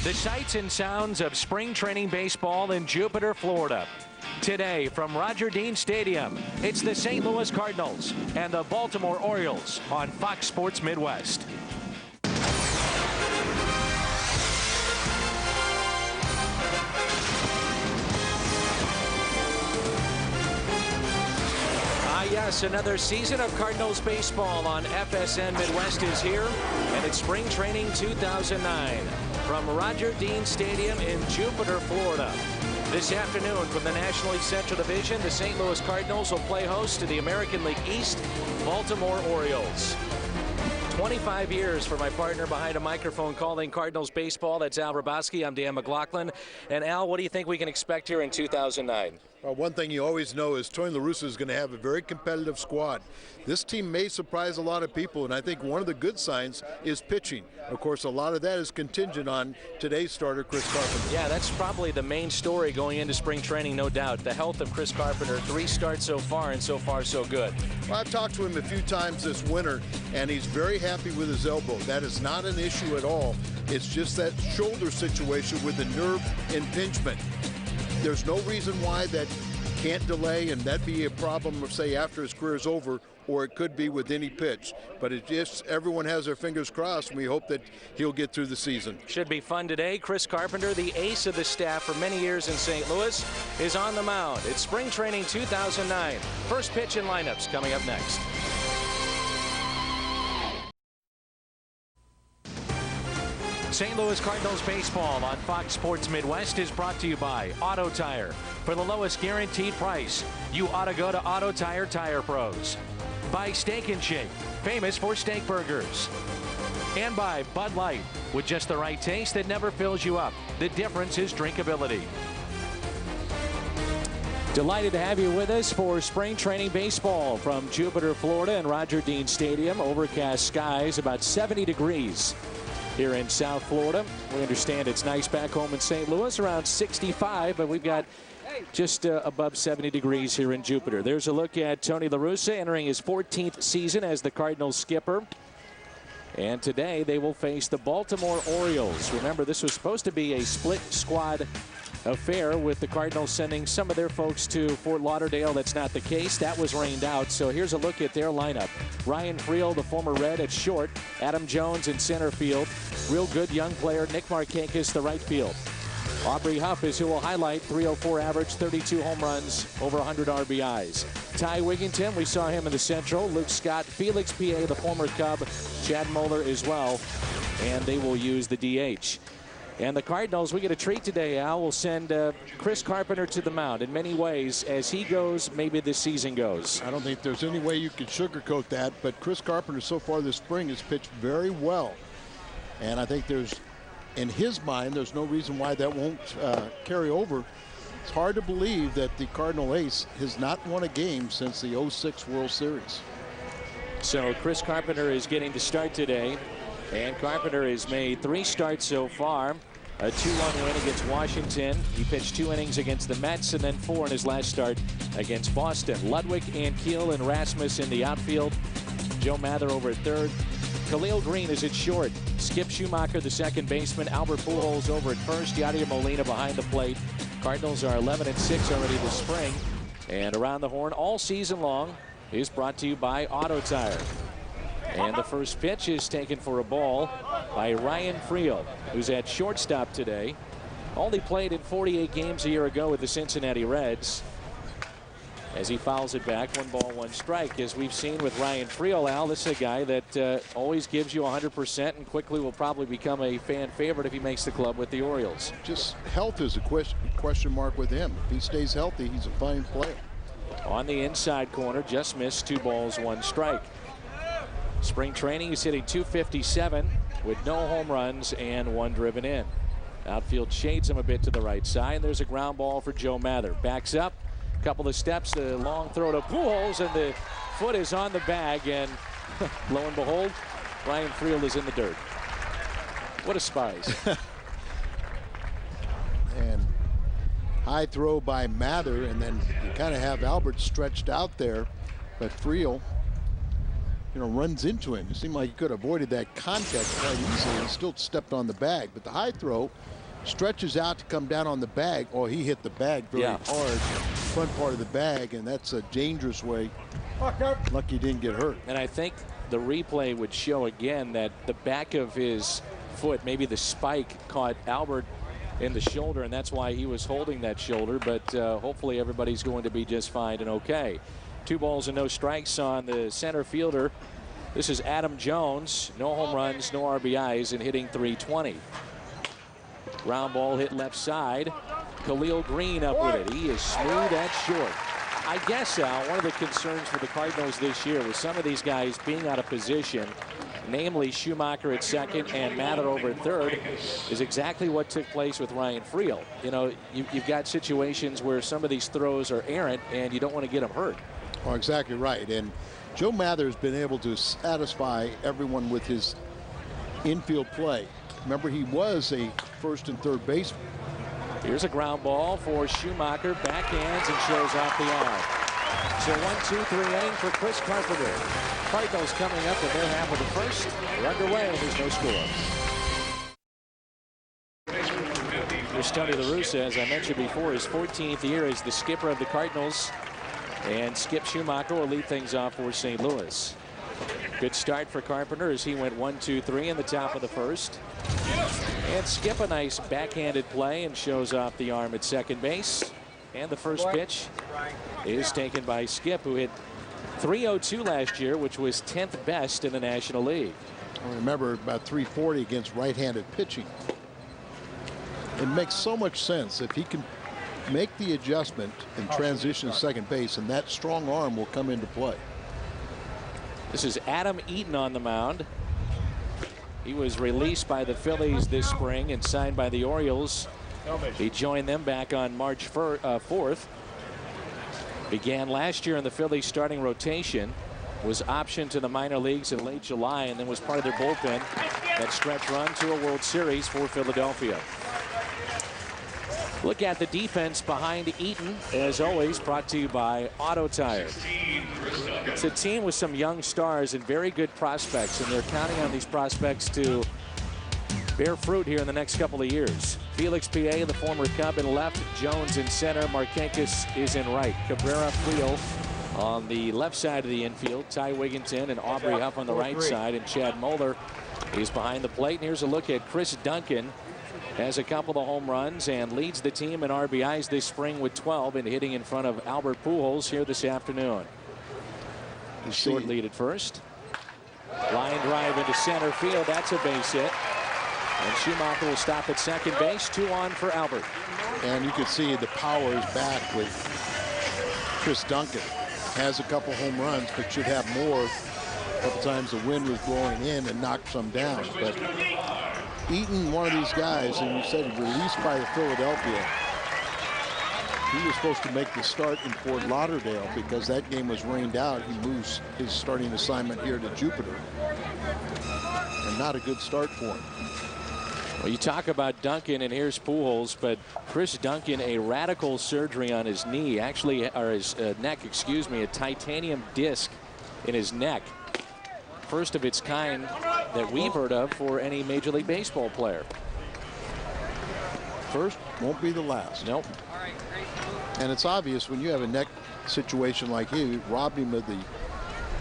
The sights and sounds of spring training baseball in Jupiter, Florida. Today from Roger Dean Stadium, it's the St. Louis Cardinals and the Baltimore Orioles on Fox Sports Midwest. Yes, another season of Cardinals baseball on FSN Midwest is here, and it's spring training 2009 from Roger Dean Stadium in Jupiter, Florida. This afternoon from the National League Central Division, the St. Louis Cardinals will play host to the American League East Baltimore Orioles. 25 years for my partner behind a microphone calling Cardinals baseball. That's Al Hrabosky. I'm Dan McLaughlin. And Al, what do you think we can expect here in 2009? Well, one thing you always know is Tony La Russa is going to have a very competitive squad. This team may surprise a lot of people, and I think one of the good signs is pitching. Of course, a lot of that is contingent on today's starter, Chris Carpenter. Yeah, that's probably the main story going into spring training, no doubt. The health of Chris Carpenter. 3 starts so far, and so far so good. Well, I've talked to him a few times this winter, and he's very happy with his elbow. That is not an issue at all. It's just that shoulder situation with the nerve impingement. There's no reason why that can't delay, and that'd be a problem, say, after his career is over, or it could be with any pitch. But it just, everyone has their fingers crossed, and we hope that he'll get through the season. Should be fun today. Chris Carpenter, the ace of the staff for many years in St. Louis, is on the mound. It's spring training 2009. First pitch and lineups coming up next. St. Louis Cardinals baseball on Fox Sports Midwest is brought to you by Auto Tire. For the lowest guaranteed price, you ought to go to Auto Tire Tire Pros. By Steak and Shake, famous for steak burgers. And by Bud Light, with just the right taste that never fills you up. The difference is drinkability. Delighted to have you with us for spring training baseball from Jupiter, Florida and Roger Dean Stadium. Overcast skies, about 70 degrees. Here in South Florida. We understand it's nice back home in St. Louis, around 65, but we've got just above 70 degrees here in Jupiter. There's a look at Tony La Russa entering his 14th season as the Cardinals skipper. And today they will face the Baltimore Orioles. Remember, this was supposed to be a split squad affair with the Cardinals sending some of their folks to Fort Lauderdale. That's not the case. That was rained out. So here's a look at their lineup. Ryan Friel, the former Red, at short. Adam Jones in center field. Real good young player Nick Markakis, the right field. Aubrey Huff is who will highlight. 304 average, 32 home runs, over 100 RBIs. Ty Wigginton, we saw him in the Central. Luke Scott, Felix P.A., the former Cub. Chad Moeller as well. And they will use the DH. And the Cardinals, we get a treat today, Al. Will send Chris Carpenter to the mound. In many ways, as he goes, maybe this season goes. I don't think there's any way you could sugarcoat that, but Chris Carpenter so far this spring has pitched very well. And I think there's, in his mind, there's no reason why that won't carry over. It's hard to believe that the Cardinal ace has not won a game since the '06 World Series. So Chris Carpenter is getting to start today. And Carpenter has made 3 starts so far. A 2-1 win against Washington. He pitched 2 innings against the Mets and then 4 in his last start against Boston. Ludwig and Keel and Rasmus in the outfield. Joe Mather over at third. Khalil Green is at short. Skip Schumacher, the second baseman. Albert Pujols over at first. Yadier Molina behind the plate. Cardinals are 11-6 already this spring. And Around the Horn all season long is brought to you by Auto Tire. And the first pitch is taken for a ball by Ryan Friel, who's at shortstop today. Only played in 48 games a year ago with the Cincinnati Reds. As he fouls it back, 1 ball, 1 strike. As we've seen with Ryan Friel, Al, this is a guy that always gives you 100% and quickly will probably become a fan favorite if he makes the club with the Orioles. Just health is a question mark with him. If he stays healthy, he's a fine player. On the inside corner, just missed, 2 balls, 1 strike. Spring training, he's hitting .257 with no home runs and 1 driven in. Outfield shades him a bit to the right side. And there's a ground ball for Joe Mather. Backs up, a couple of steps, the long throw to Pujols, and the foot is on the bag. And lo and behold, Ryan Friel is in the dirt. What a spies. And high throw by Mather, and then you kind of have Albert stretched out there, but Friel runs into him. It seemed like he could have avoided that contact quite easily and still stepped on the bag. But the high throw stretches out to come down on the bag. Oh, he hit the bag very hard, front part of the bag, and that's a dangerous way. Lucky he didn't get hurt. And I think the replay would show again that the back of his foot, maybe the spike, caught Albert in the shoulder, and that's why he was holding that shoulder. But hopefully everybody's going to be just fine and okay. 2 balls and no strikes on the center fielder. This is Adam Jones. No home runs, no RBIs, and hitting .320. Ground ball hit left side. Khalil Green up with it. He is smooth at short. I guess, Al, one of the concerns for the Cardinals this year was some of these guys being out of position, namely Schumacher at second and Mather over at third, is exactly what took place with Ryan Friel. You've got situations where some of these throws are errant, and you don't want to get them hurt. Oh, exactly right. And Joe Mather has been able to satisfy everyone with his infield play. Remember, he was a first and third baseman. Here's a ground ball for Schumacher. Backhands and shows off the arm. So 1-2-3 inning for Chris Carpenter. Cardinals coming up in their half of the first. They're underway and there's no score. Here's Tony La Russa, as I mentioned before, his 14th year as the skipper of the Cardinals. And Skip Schumacher will lead things off for St. Louis. Good start for Carpenter as he went 1-2-3 in the top of the first. And Skip a nice backhanded play and shows off the arm at second base. And the first pitch is taken by Skip, who hit .302 last year, which was 10th best in the National League. I remember about .340 against right-handed pitching. It makes so much sense if he can make the adjustment and transition to second base, and that strong arm will come into play. This is Adam Eaton on the mound. He was released by the Phillies this spring and signed by the Orioles. He joined them back on March 4th. Began last year in the Phillies starting rotation. Was optioned to the minor leagues in late July and then was part of their bullpen that stretch run to a World Series for Philadelphia. Look at the defense behind Eaton, as always, brought to you by Auto Tire. It's a team with some young stars and very good prospects, and they're counting on these prospects to bear fruit here in the next couple of years. Felix P.A., the former Cub, in left. Jones in center. Marquez is in right. Cabrera, Friel on the left side of the infield. Ty Wigginton and Aubrey Huff on the right side, and Chad Moeller is behind the plate. And here's a look at Chris Duncan. Has a couple of home runs and leads the team in RBIs this spring with 12 and hitting in front of Albert Pujols here this afternoon. Short lead at first. Line drive into center field. That's a base hit. And Schumacher will stop at second base. 2 on for Albert. And you can see the power is back with Chris Duncan. Has a couple home runs, but should have more. A couple times the wind was blowing in and knocked some down. But Eaton, one of these guys, and you said released by the Philadelphia. He was supposed to make the start in Fort Lauderdale because that game was rained out. He moves his starting assignment here to Jupiter. And not a good start for him. Well, you talk about Duncan, and here's Pujols, but Chris Duncan, a radical surgery on his knee, actually, or his neck, excuse me, a titanium disc in his neck. First of its kind that we've heard of for any Major League Baseball player. First, won't be the last. Nope. And it's obvious when you have a neck situation like he robbed him of the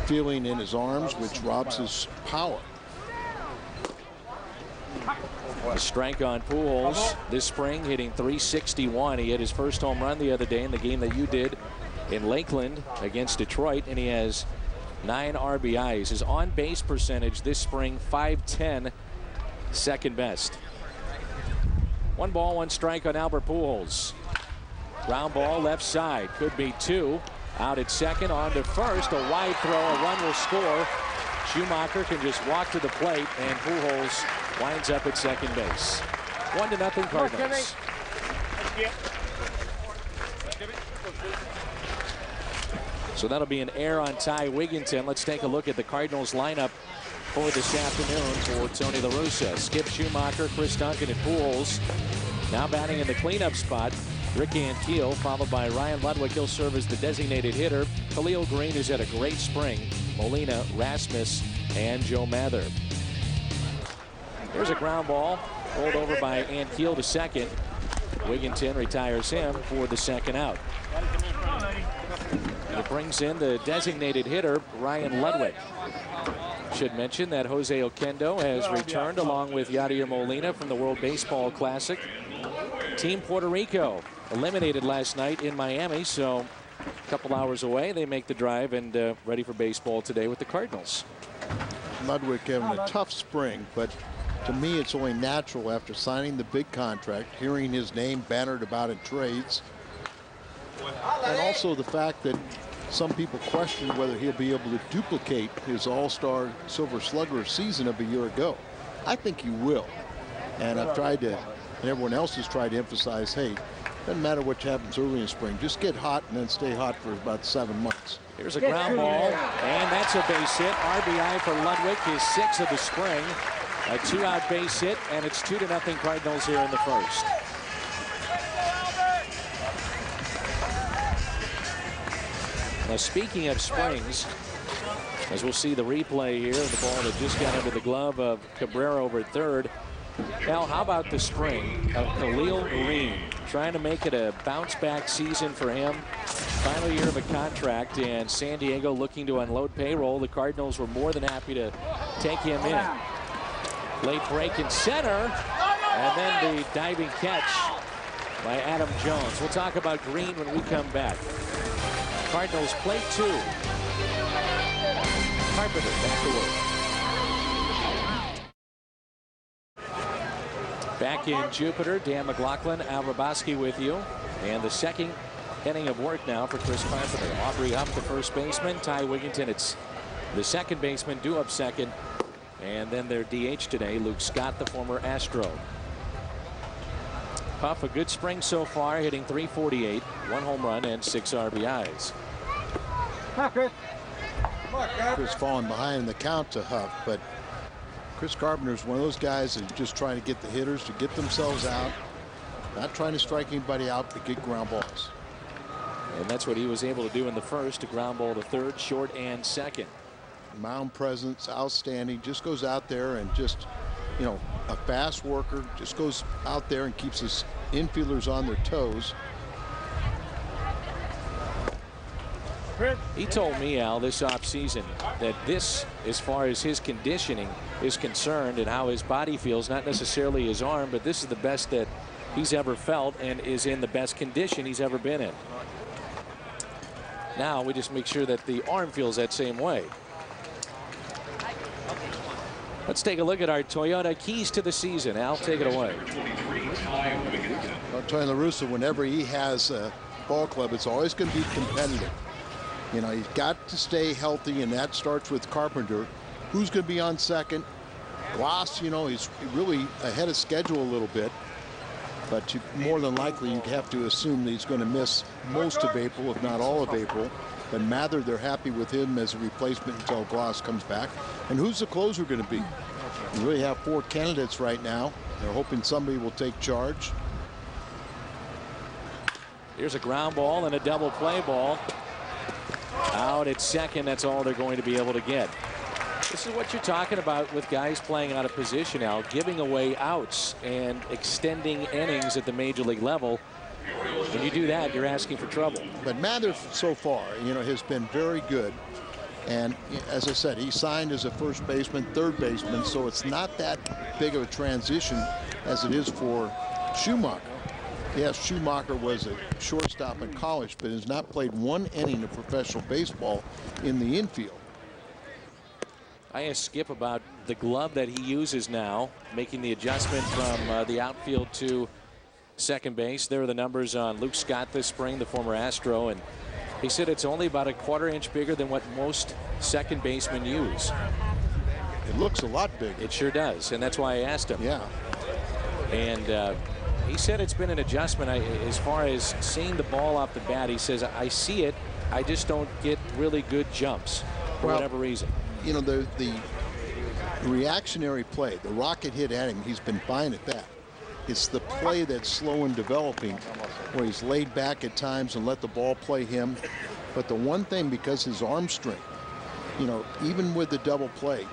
feeling in his arms, which robs his power. A strike on Pujols this spring, hitting .361. He hit his first home run the other day in the game that you did in Lakeland against Detroit, and he has 9 RBIs. His on-base percentage this spring, .510, second best. 1 ball, 1 strike on Albert Pujols. Ground ball left side, could be 2. Out at second, on to first, a wide throw, a run will score. Schumacher can just walk to the plate, and Pujols winds up at second base. 1-0 Cardinals. So that'll be an error on Ty Wigginton. Let's take a look at the Cardinals lineup for this afternoon for Tony La Russa. Skip Schumacher, Chris Duncan, and Pujols. Now batting in the cleanup spot, Rick Ankiel, followed by Ryan Ludwig. He'll serve as the designated hitter. Khalil Green has had a great spring. Molina, Rasmus, and Joe Mather. There's a ground ball rolled over by Ankiel to second. Wigginton retires him for the second out. It brings in the designated hitter, Ryan Ludwig. Should mention that Jose Oquendo has returned along with Yadier Molina from the World Baseball Classic. Team Puerto Rico eliminated last night in Miami, so a couple hours away. They make the drive and ready for baseball today with the Cardinals. Ludwig having a tough spring, but to me it's only natural after signing the big contract, hearing his name bannered about in trades, and also the fact that some people question whether he'll be able to duplicate his all-star Silver Slugger season of a year ago. I think he will. And I've tried to, and everyone else has tried to emphasize, hey, doesn't matter what happens early in spring. Just get hot and then stay hot for about 7 months. Here's a ground ball, and that's a base hit. RBI for Ludwig, his 6th of the spring. A 2-out base hit, and it's 2-0 Cardinals here in the first. Now, speaking of springs, as we'll see the replay here, the ball that just got into the glove of Cabrera over at third. Now, how about the spring of Khalil Green? Trying to make it a bounce-back season for him. Final year of a contract, and San Diego looking to unload payroll. The Cardinals were more than happy to take him in. Late break in center, and then the diving catch by Adam Jones. We'll talk about Green when we come back. Cardinals play 2. Carpenter back to work. Back in Jupiter, Dan McLaughlin, Al Raboski with you. And the second inning of work now for Chris Carpenter. Aubrey Hupp, the first baseman. Ty Wigginton, it's the second baseman, due up second. And then their DH today, Luke Scott, the former Astro. Huff, a good spring so far, hitting .348, 1 home run and 6 RBIs. Chris falling behind in the count to Huff, but Chris Carpenter's one of those guys that just trying to get the hitters to get themselves out, not trying to strike anybody out, but get ground balls. And that's what he was able to do in the first, a ground ball to third, short and second. Mound presence outstanding, just goes out there and just, you know, a fast worker, just goes out there and keeps his infielders on their toes. He told me, Al, this offseason that this, as far as his conditioning is concerned and how his body feels, not necessarily his arm, but this is the best that he's ever felt and is in the best condition he's ever been in. Now we just make sure that the arm feels that same way. Let's take a look at our Toyota keys to the season. Al, take it away. Well, Tony La Russa, whenever he has a ball club, it's always going to be competitive. You know, he's got to stay healthy, and that starts with Carpenter. Who's going to be on second? Glass, you know, he's really ahead of schedule a little bit. But more than likely, you have to assume that he's going to miss most of April, if not all of April. But Mather, they're happy with him as a replacement until Glass comes back. And who's the closer going to be? We really have 4 candidates right now. They're hoping somebody will take charge. Here's a ground ball and a double play ball. Out at second, that's all they're going to be able to get. This is what you're talking about with guys playing out of position, Al, giving away outs and extending innings at the major league level. When you do that, you're asking for trouble. But Mather, so far, you know, has been very good. And as I said, he signed as a first baseman, third baseman, so it's not that big of a transition as it is for Schumacher. Yes, Schumacher was a shortstop in college, but has not played 1 inning of professional baseball in the infield. I asked Skip about the glove that he uses now, making the adjustment from the outfield to second base. There are the numbers on Luke Scott this spring, the former Astro, and he said it's only about a quarter inch bigger than what most second basemen use. It looks a lot bigger. It sure does, and that's why I asked him. Yeah. And he said it's been an adjustment. As far as seeing the ball off the bat, he says, I see it, I just don't get really good jumps for whatever reason. You know, the reactionary play, the rocket hit at him, he's been fine at that. It's the play that's slow in developing, where he's laid back at times and let the ball play him. But the one thing, because his arm strength, you know, even with the double play,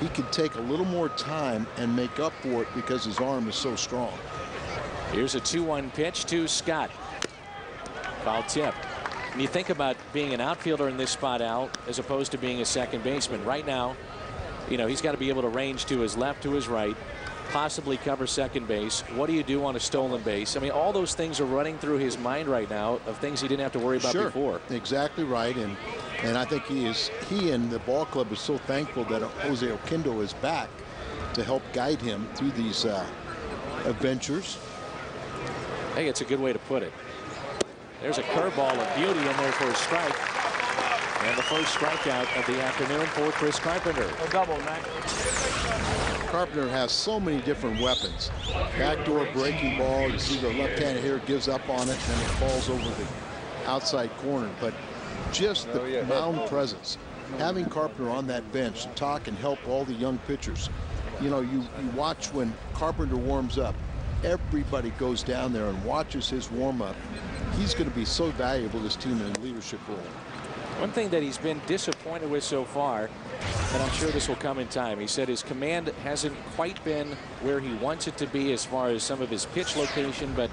he could take a little more time and make up for it because his arm is so strong. Here's a 2-1 pitch to Scott. Foul tip. When you think about being an outfielder in this spot, Al, as opposed to being a second baseman, right now, you know, he's got to be able to range to his left, to his right, possibly cover second base. What do you do on a stolen base? I mean, all those things are running through his mind right now of things he didn't have to worry about before. Exactly right. And I think he and the ball club is so thankful that Jose Oquendo is back to help guide him through these adventures. I think it's a good way to put it. There's a curveball of beauty in there for a strike. And the first strikeout of the afternoon for Chris Carpenter. A double, man. Carpenter has so many different weapons. Backdoor breaking ball. You see the left-handed hitter gives up on it, and then it falls over the outside corner. But just the mound presence. Having Carpenter on that bench to talk and help all the young pitchers. You know, you watch when Carpenter warms up. Everybody goes down there and watches his warm-up. He's going to be so valuable to this team in a leadership role. One thing that he's been disappointed with so far, and I'm sure this will come in time, he said his command hasn't quite been where he wants it to be as far as some of his pitch location. But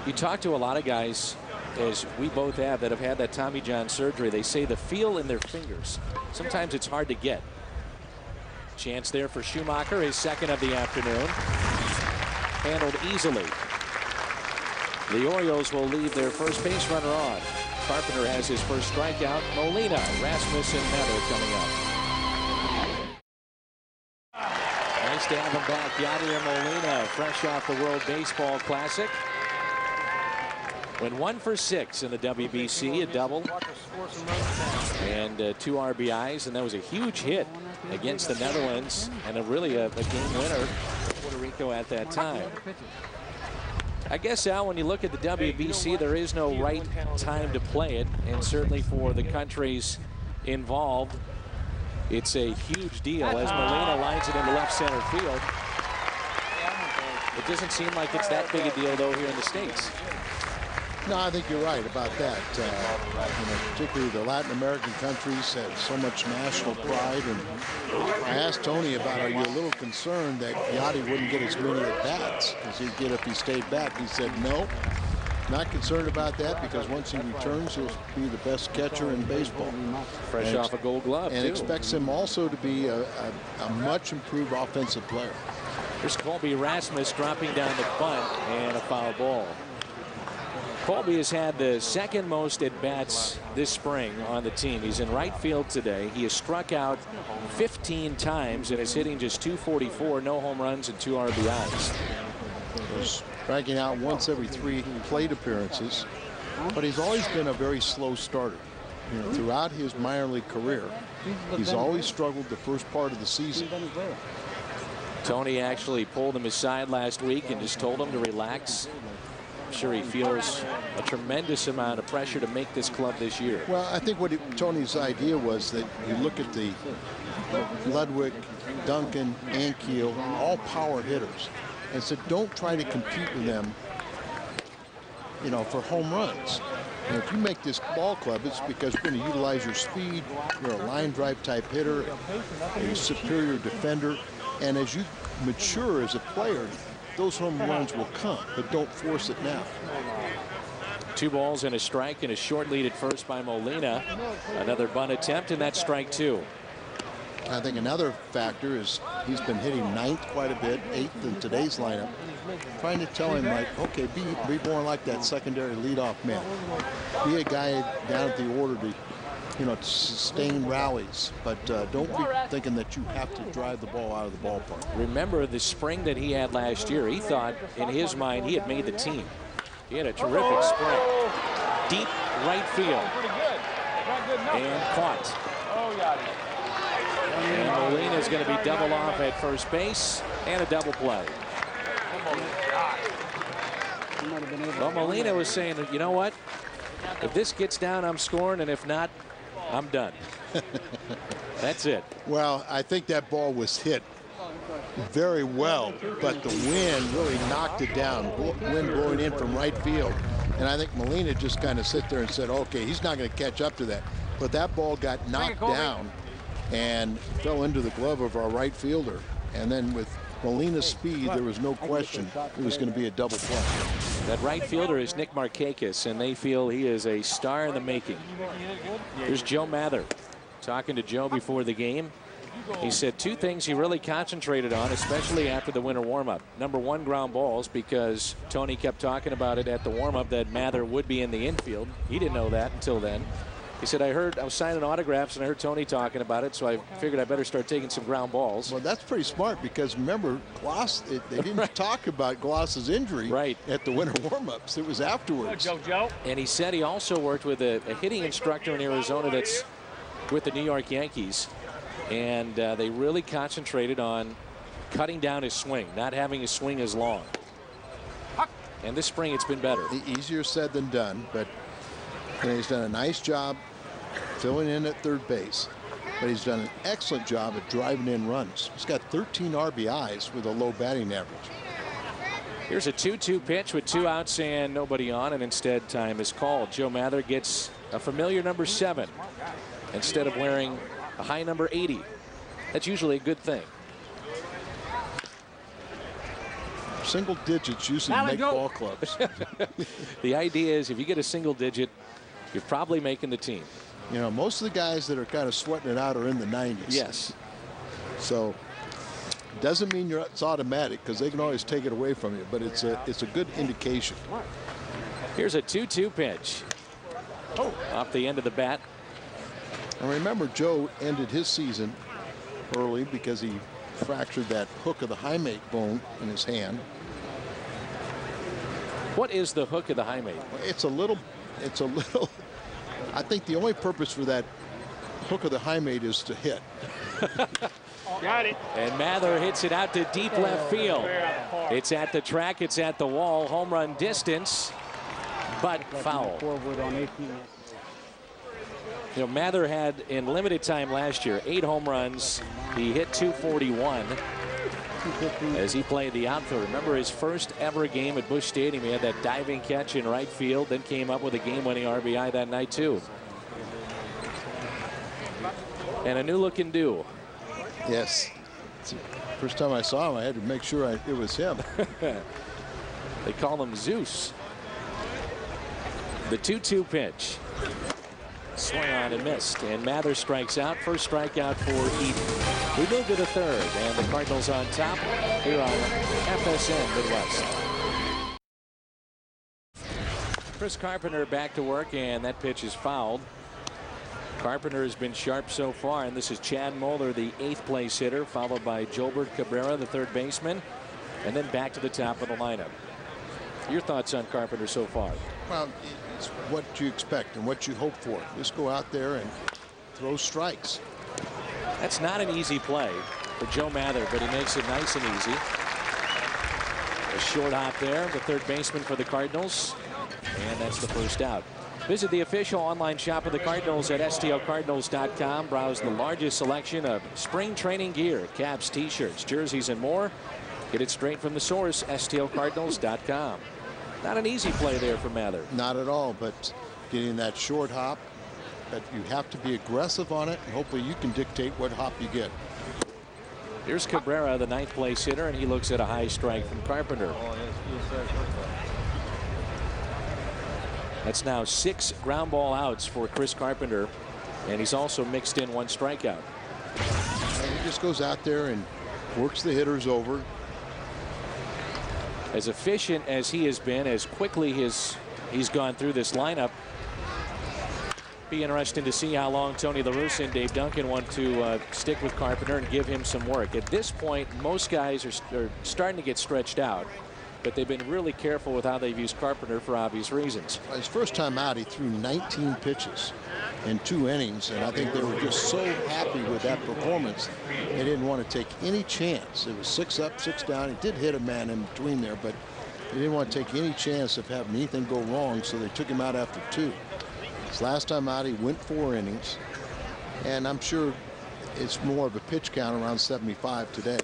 you talk to a lot of guys, as we both have, that have had that Tommy John surgery. They say the feel in their fingers, sometimes it's hard to get. Chance there for Schumacher, his second of the afternoon. Handled easily. The Orioles will leave their first base runner on. Carpenter has his first strikeout. Molina, Rasmus, and Nether coming up. Nice to have him back. Yadier Molina, fresh off the World Baseball Classic. Went 1 for 6 in the WBC, a double, and 2 RBIs, and that was a huge hit against the Netherlands, and really a game winner for Puerto Rico at that time. I guess, Al, when you look at the WBC, there is no right time to play it, and certainly for the countries involved, it's a huge deal as Molina lines it into left center field. It doesn't seem like it's that big a deal, though, here in the States. No, I think you're right about that. You know, particularly the Latin American countries have so much national pride. And I asked Tony about, are you a little concerned that Yadi wouldn't get as many at-bats as he'd get if he stayed back? He said, no, not concerned about that, because once he returns, he'll be the best catcher in baseball. Fresh off a Gold Glove, and too. Expects him also to be a much improved offensive player. Here's Colby Rasmus dropping down the bunt, and a foul ball. Colby has had the second most at-bats this spring on the team. He's in right field today. He has struck out 15 times and is hitting just .244, no home runs and 2 RBIs. He's striking out once every 3 plate appearances, but he's always been a very slow starter. You know, throughout his minor league career, he's always struggled the first part of the season. Tony actually pulled him aside last week and just told him to relax. Sure, he feels a tremendous amount of pressure to make this club this year. Well, I think what Tony's idea was that you look at the Ludwig, Duncan, Ankiel, all power hitters, and said don't try to compete with them, you know, for home runs. And if you make this ball club, it's because you're going to utilize your speed. You're a line drive type hitter, a superior defender, and as you mature as a player, those home runs will come, but don't force it now. 2 balls and a strike, and a short lead at first by Molina. Another bunt attempt, and that's strike 2. I think another factor is he's been hitting 9th quite a bit, 8th in today's lineup. Trying to tell him, like, okay, be more like that secondary leadoff man. Be a guy down at the order to, you know, to sustain rallies, but don't be thinking that you have to drive the ball out of the ballpark. Remember the spring that he had last year. He thought, in his mind, he had made the team. He had a terrific spring. Deep right field. And caught. And Molina is going to be double off at first base, and a double play. Well, Molina was saying that, you know what? If this gets down, I'm scoring, and if not, I'm done. That's it. Well, I think that ball was hit very well, but the wind really knocked it down. Wind blowing in from right field. And I think Molina just kind of sit there and said, okay, he's not going to catch up to that. But that ball got knocked down and fell into the glove of our right fielder. And then with Molina's speed, there was no question it was going to be a double play. That right fielder is Nick Markakis, and they feel he is a star in the making. Here's Joe Mather talking to Joe before the game. He said two things he really concentrated on, especially after the winter warm-up. Number one, ground balls, because Tony kept talking about it at the warm-up that Mather would be in the infield. He didn't know that until then. He said, I was signing autographs and I heard Tony talking about it, so I figured I better start taking some ground balls. Well, that's pretty smart, because remember, Gloss, they didn't talk about Gloss's injury at the winter warm-ups. It was afterwards. Joe. And he said he also worked with a hitting instructor in Arizona that's with the New York Yankees. And they really concentrated on cutting down his swing, not having his swing as long. And this spring it's been better. Easier said than done, but he's done a nice job filling in at third base. But he's done an excellent job at driving in runs. He's got 13 RBIs with a low batting average. Here's a 2-2 pitch with 2 outs and nobody on, and instead time is called. Joe Mather gets a familiar number 7 instead of wearing a high number 80. That's usually a good thing. Single digits usually make ball clubs. The idea is if you get a single digit, you're probably making the team. You know, most of the guys that are kind of sweating it out are in the 90s. Yes. So doesn't mean it's automatic, because they can always take it away from you, but it's a good indication. Here's a 2-2 pitch. Off the end of the bat. And remember, Joe ended his season early because he fractured that hook of the hymate bone in his hand. What is the hook of the hymate? It's a little I think the only purpose for that hook of the hymate is to hit. Got it. And Mather hits it out to deep left field. It's at the track, it's at the wall, home run distance, but foul. You know, Mather had in limited time last year 8 home runs. He hit .241 as he played the outfield. Remember his first ever game at Busch Stadium, he had that diving catch in right field, then came up with a game-winning RBI that night too. And a new looking duo. Yes. First time I saw him, I had to make sure it was him. They call him Zeus. The 2-2 pitch. Swung on and missed, and Mather strikes out. First strikeout for Eden. We move to the third, and the Cardinals on top here on FSN Midwest. Chris Carpenter back to work, and that pitch is fouled. Carpenter has been sharp so far, and this is Chad Moeller, the 8th place hitter, followed by Jolbert Cabrera, the 3rd baseman, and then back to the top of the lineup. Your thoughts on Carpenter so far? Well, it's what you expect and what you hope for. Just go out there and throw strikes. That's not an easy play for Joe Mather, but he makes it nice and easy. A short hop there, the 3rd baseman for the Cardinals, and that's the first out. Visit the official online shop of the Cardinals at stlcardinals.com. Browse the largest selection of spring training gear, caps, t-shirts, jerseys, and more. Get it straight from the source, stlcardinals.com. Not an easy play there for Mather. Not at all, but getting that short hop, but you have to be aggressive on it, and hopefully you can dictate what hop you get. Here's Cabrera, the 9th place hitter, and he looks at a high strike from Carpenter. That's now 6 ground ball outs for Chris Carpenter, and he's also mixed in 1 strikeout. And he just goes out there and works the hitters over. As efficient as he has been, as quickly he's gone through this lineup, be interesting to see how long Tony La Russa and Dave Duncan want to stick with Carpenter and give him some work. At this point, most guys are starting to get stretched out, but they've been really careful with how they've used Carpenter for obvious reasons. His first time out, he threw 19 pitches in 2 innings, and I think they were just so happy with that performance they didn't want to take any chance. It was 6 up, 6 down. He did hit a man in between there, but they didn't want to take any chance of having anything go wrong, so they took him out after 2. His last time out, he went 4 innings, and I'm sure it's more of a pitch count around 75 today.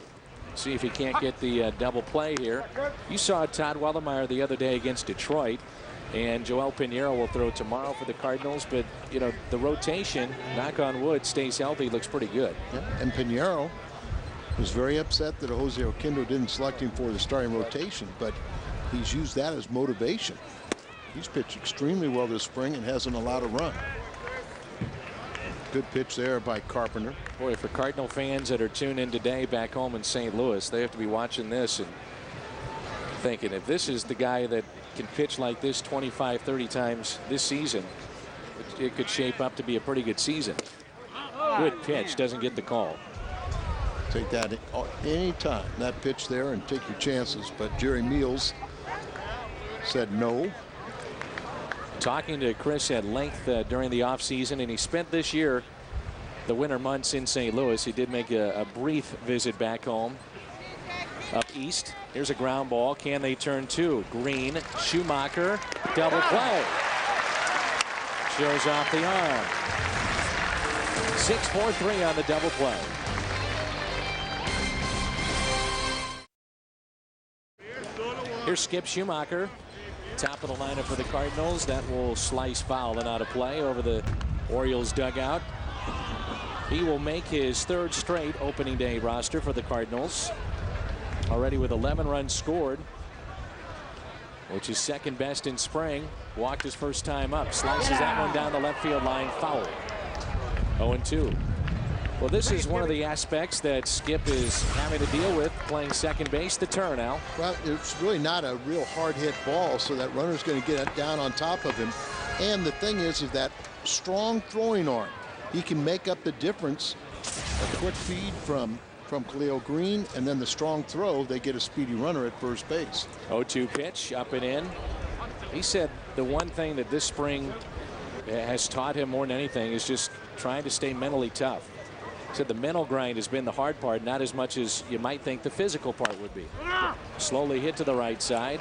See if he can't get the double play here. You saw Todd Wellemeyer the other day against Detroit, and Joel Pinheiro will throw tomorrow for the Cardinals. But, you know, the rotation, knock on wood, stays healthy, looks pretty good. Yeah. And Pinheiro was very upset that Jose Oquendo didn't select him for the starting rotation, but he's used that as motivation. He's pitched extremely well this spring and hasn't allowed a run. Good pitch there by Carpenter. Boy, for Cardinal fans that are tuned in today back home in St. Louis, they have to be watching this and thinking, if this is the guy that can pitch like this 25, 30 times this season, it could shape up to be a pretty good season. Good pitch, doesn't get the call. Take that any time, that pitch there, and take your chances. But Jerry Meals said no. Talking to Chris at length during the offseason, and he spent this year the winter months in St. Louis. He did make a brief visit back home up east. Here's a ground ball. Can they turn two? Green, Schumacher, double play. Shows off the arm. 6-4-3 on the double play. Here's Skip Schumacher. Top of the lineup for the Cardinals. That will slice foul and out of play over the Orioles dugout. He will make his third straight opening day roster for the Cardinals. Already with 11 runs scored, which is second best in spring. Walked his first time up. Slices that one down the left field line, foul. 0-2. Well, this is one of the aspects that Skip is having to deal with, playing second base, the turn, Al. Well, it's really not a real hard hit ball, so that runner's going to get it down on top of him. And the thing is that strong throwing arm. He can make up the difference. A quick feed from Khalil Green, and then the strong throw, they get a speedy runner at first base. 0-2 pitch, up and in. He said the one thing that this spring has taught him more than anything is just trying to stay mentally tough. Said the mental grind has been the hard part, not as much as you might think the physical part would be. Slowly hit to the right side.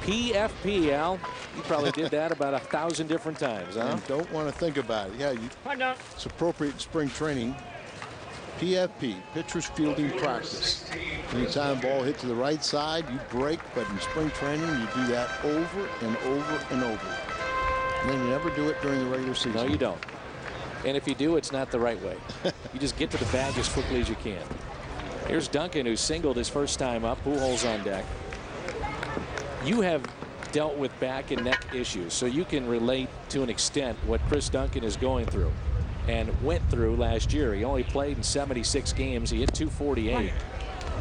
PFP, Al. You probably did that about 1,000 different times, huh? And don't want to think about it. Yeah, it's appropriate in spring training. PFP, pitcher's fielding practice. Anytime ball hit to the right side, you break, but in spring training, you do that over and over and over. And then you never do it during the regular season. No, you don't. And if you do, it's not the right way. You just get to the bag as quickly as you can. Here's Duncan, who singled his first time up. Pujols on deck. You have dealt with back and neck issues, so you can relate to an extent what Chris Duncan is going through and went through last year. He only played in 76 games. He hit .248.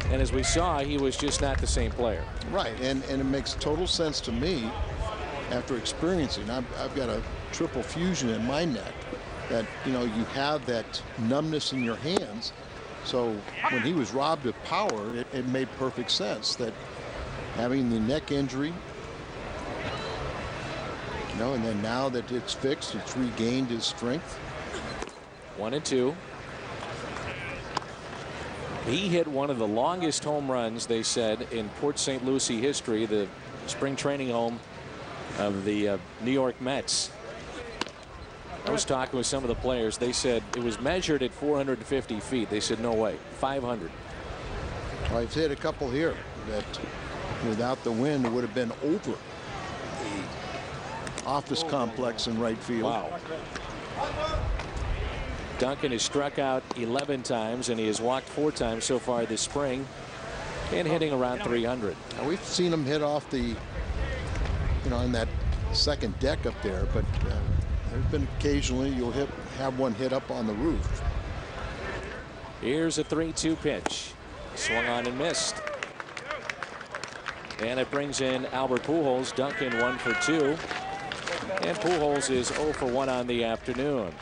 And as we saw, he was just not the same player. Right, and it makes total sense to me after experiencing. I've got a triple fusion in my neck. That, you know, you have that numbness in your hands. So when he was robbed of power, it made perfect sense that having the neck injury, you know, and then now that it's fixed, it's regained his strength. 1-2. He hit one of the longest home runs, they said, in Port St. Lucie history, the spring training home of the New York Mets. I was talking with some of the players. They said it was measured at 450 feet. They said, no way, 500. Well, I've hit a couple here that without the wind would have been over the office complex in right field. Wow. Duncan has struck out 11 times, and he has walked 4 times so far this spring, and hitting around 300. Now, we've seen him hit off the, you know, in that second deck up there, but there's been occasionally you'll have one hit up on the roof. Here's a 3-2 pitch. Swung on and missed. And it brings in Albert Pujols. Duncan 1 for 2. And Pujols is 0 for 1 on the afternoon.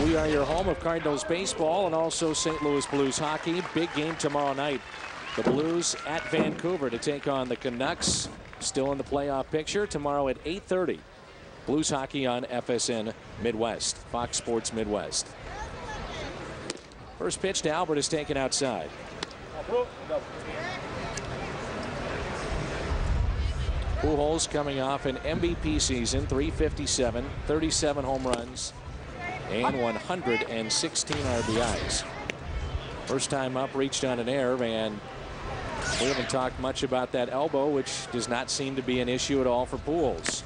We are your home of Cardinals baseball and also St. Louis Blues hockey. Big game tomorrow night. The Blues at Vancouver to take on the Canucks. Still in the playoff picture tomorrow at 8:30. Blues hockey on FSN Midwest, Fox Sports Midwest. First pitch to Albert is taken outside. Pujols coming off an MVP season, 357, 37 home runs, and 116 RBIs. First time up, reached on an error, and we haven't talked much about that elbow, which does not seem to be an issue at all for Pujols.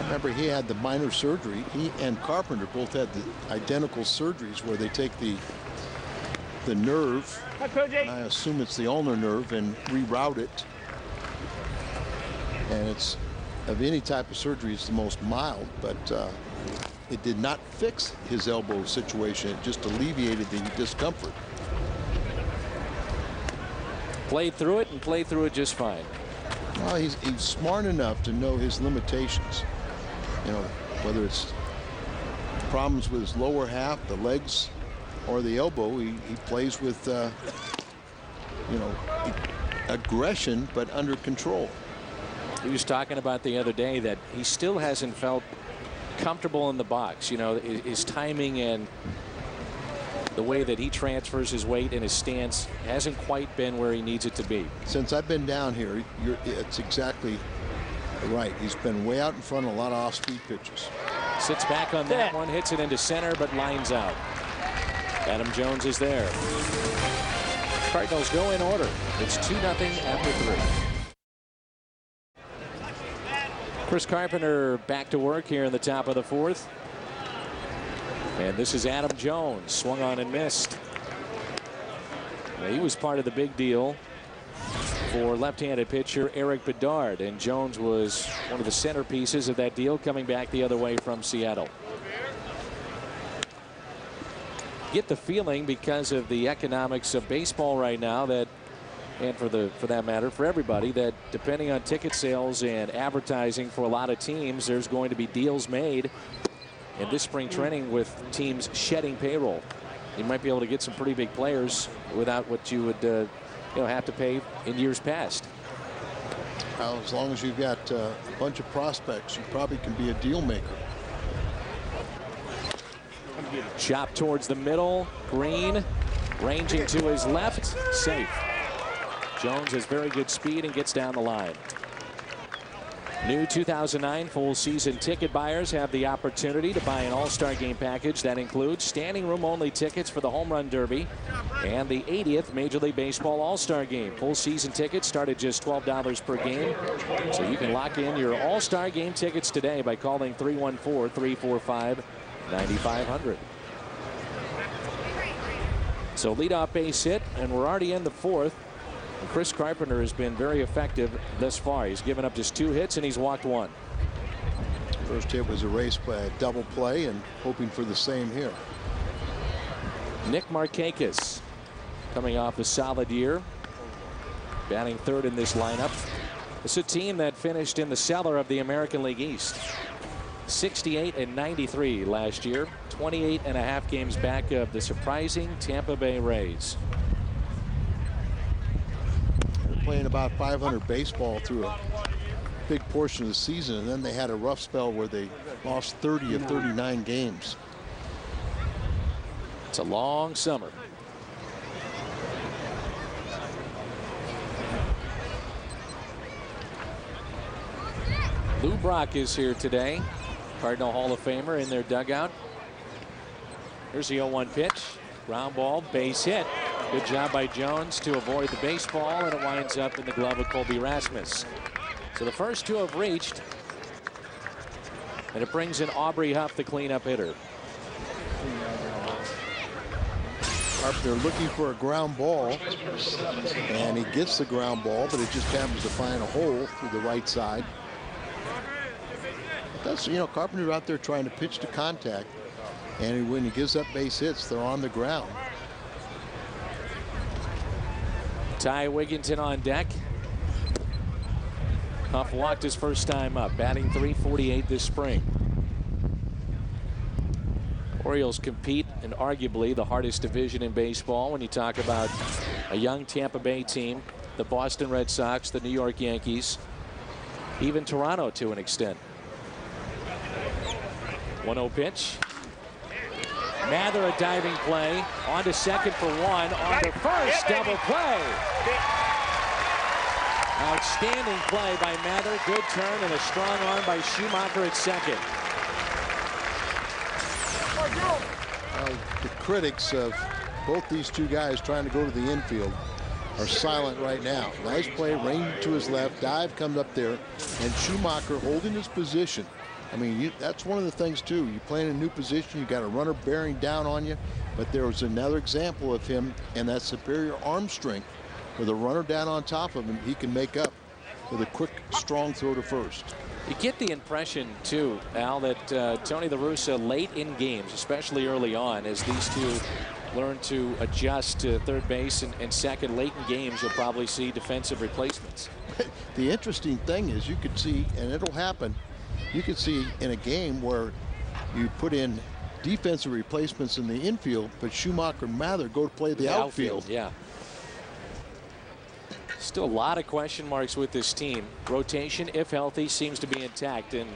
Remember, he had the minor surgery. He and Carpenter both had the identical surgeries where they take the nerve, and I assume it's the ulnar nerve, and reroute it. And it's, of any type of surgery, it's the most mild, but it did not fix his elbow situation. It just alleviated the discomfort. Played through it and played through it just fine. Well, he's smart enough to know his limitations. You know, whether it's problems with his lower half, the legs, or the elbow, he plays with, you know, aggression, but under control. He was talking about the other day that he still hasn't felt comfortable in the box. You know, his timing and the way that he transfers his weight and his stance hasn't quite been where he needs it to be. Since I've been down here, it's exactly right. He's been way out in front of a lot of off-speed pitches. Sits back on that one, hits it into center, but lines out. Adam Jones is there. Cardinals go in order. It's 2-0 after 3. Chris Carpenter back to work here in the top of the 4th. And this is Adam Jones, swung on and missed. Now, he was part of the big deal for left-handed pitcher Eric Bedard, and Jones was one of the centerpieces of that deal, coming back the other way from Seattle. Get the feeling, because of the economics of baseball right now, that, and for that matter, for everybody, that depending on ticket sales and advertising for a lot of teams, there's going to be deals made in this spring training with teams shedding payroll. You might be able to get some pretty big players without what you would have to pay in years past. Well, as long as you've got a bunch of prospects, you probably can be a deal maker. Chop towards the middle. Green ranging to his left. Safe. Jones has very good speed and gets down the line. New 2009 full season ticket buyers have the opportunity to buy an all-star game package that includes standing room only tickets for the Home Run Derby and the 80th Major League Baseball All-Star Game. Full season tickets start at just $12 per game, so you can lock in your all-star game tickets today by calling 314-345-9500. So leadoff base hit, and we're already in the 4th. Chris Carpenter has been very effective thus far. He's given up just 2 hits and he's walked 1. First hit was erased by a double play, and hoping for the same here. Nick Markakis coming off a solid year, batting 3rd in this lineup. It's a team that finished in the cellar of the American League East. 68-93 last year, 28.5 games back of the surprising Tampa Bay Rays. Playing about 500 baseball through a big portion of the season, and then they had a rough spell where they lost 30 of 39 games. It's a long summer. Lou Brock is here today. Cardinal Hall of Famer in their dugout. Here's the 0-1 pitch. Ground ball, base hit. Good job by Jones to avoid the baseball, and it winds up in the glove of Colby Rasmus. So the first 2 have reached, and it brings in Aubrey Huff, the cleanup hitter. They're looking for a ground ball, and he gets the ground ball, but it just happens to find a hole through the right side. But that's, you know, Carpenter out there trying to pitch to contact, and when he gives up base hits, they're on the ground. Ty Wigginton on deck. Huff walked his first time up, batting .348 this spring. Orioles compete in arguably the hardest division in baseball when you talk about a young Tampa Bay team, the Boston Red Sox, the New York Yankees, even Toronto to an extent. 1-0 pitch. Mather, a diving play, on to second for 1, on to first, double play. Outstanding play by Mather, good turn, and a strong arm by Schumacher at second. The critics of both these two guys trying to go to the infield are silent right now. Nice play, range to his left, dive comes up there, and Schumacher holding his position. I mean, that's one of the things too. You play in a new position, you got a runner bearing down on you, but there was another example of him and that superior arm strength with a runner down on top of him. He can make up with a quick, strong throw to first. You get the impression too, Al, that Tony La Russa late in games, especially early on, as these two learn to adjust to third base and second late in games, you'll probably see defensive replacements. The interesting thing is you could see, and it'll happen, you could see in a game where you put in defensive replacements in the infield, but Schumacher and Mather go to play the outfield. Yeah. Still a lot of question marks with this team. Rotation, if healthy, seems to be intact. And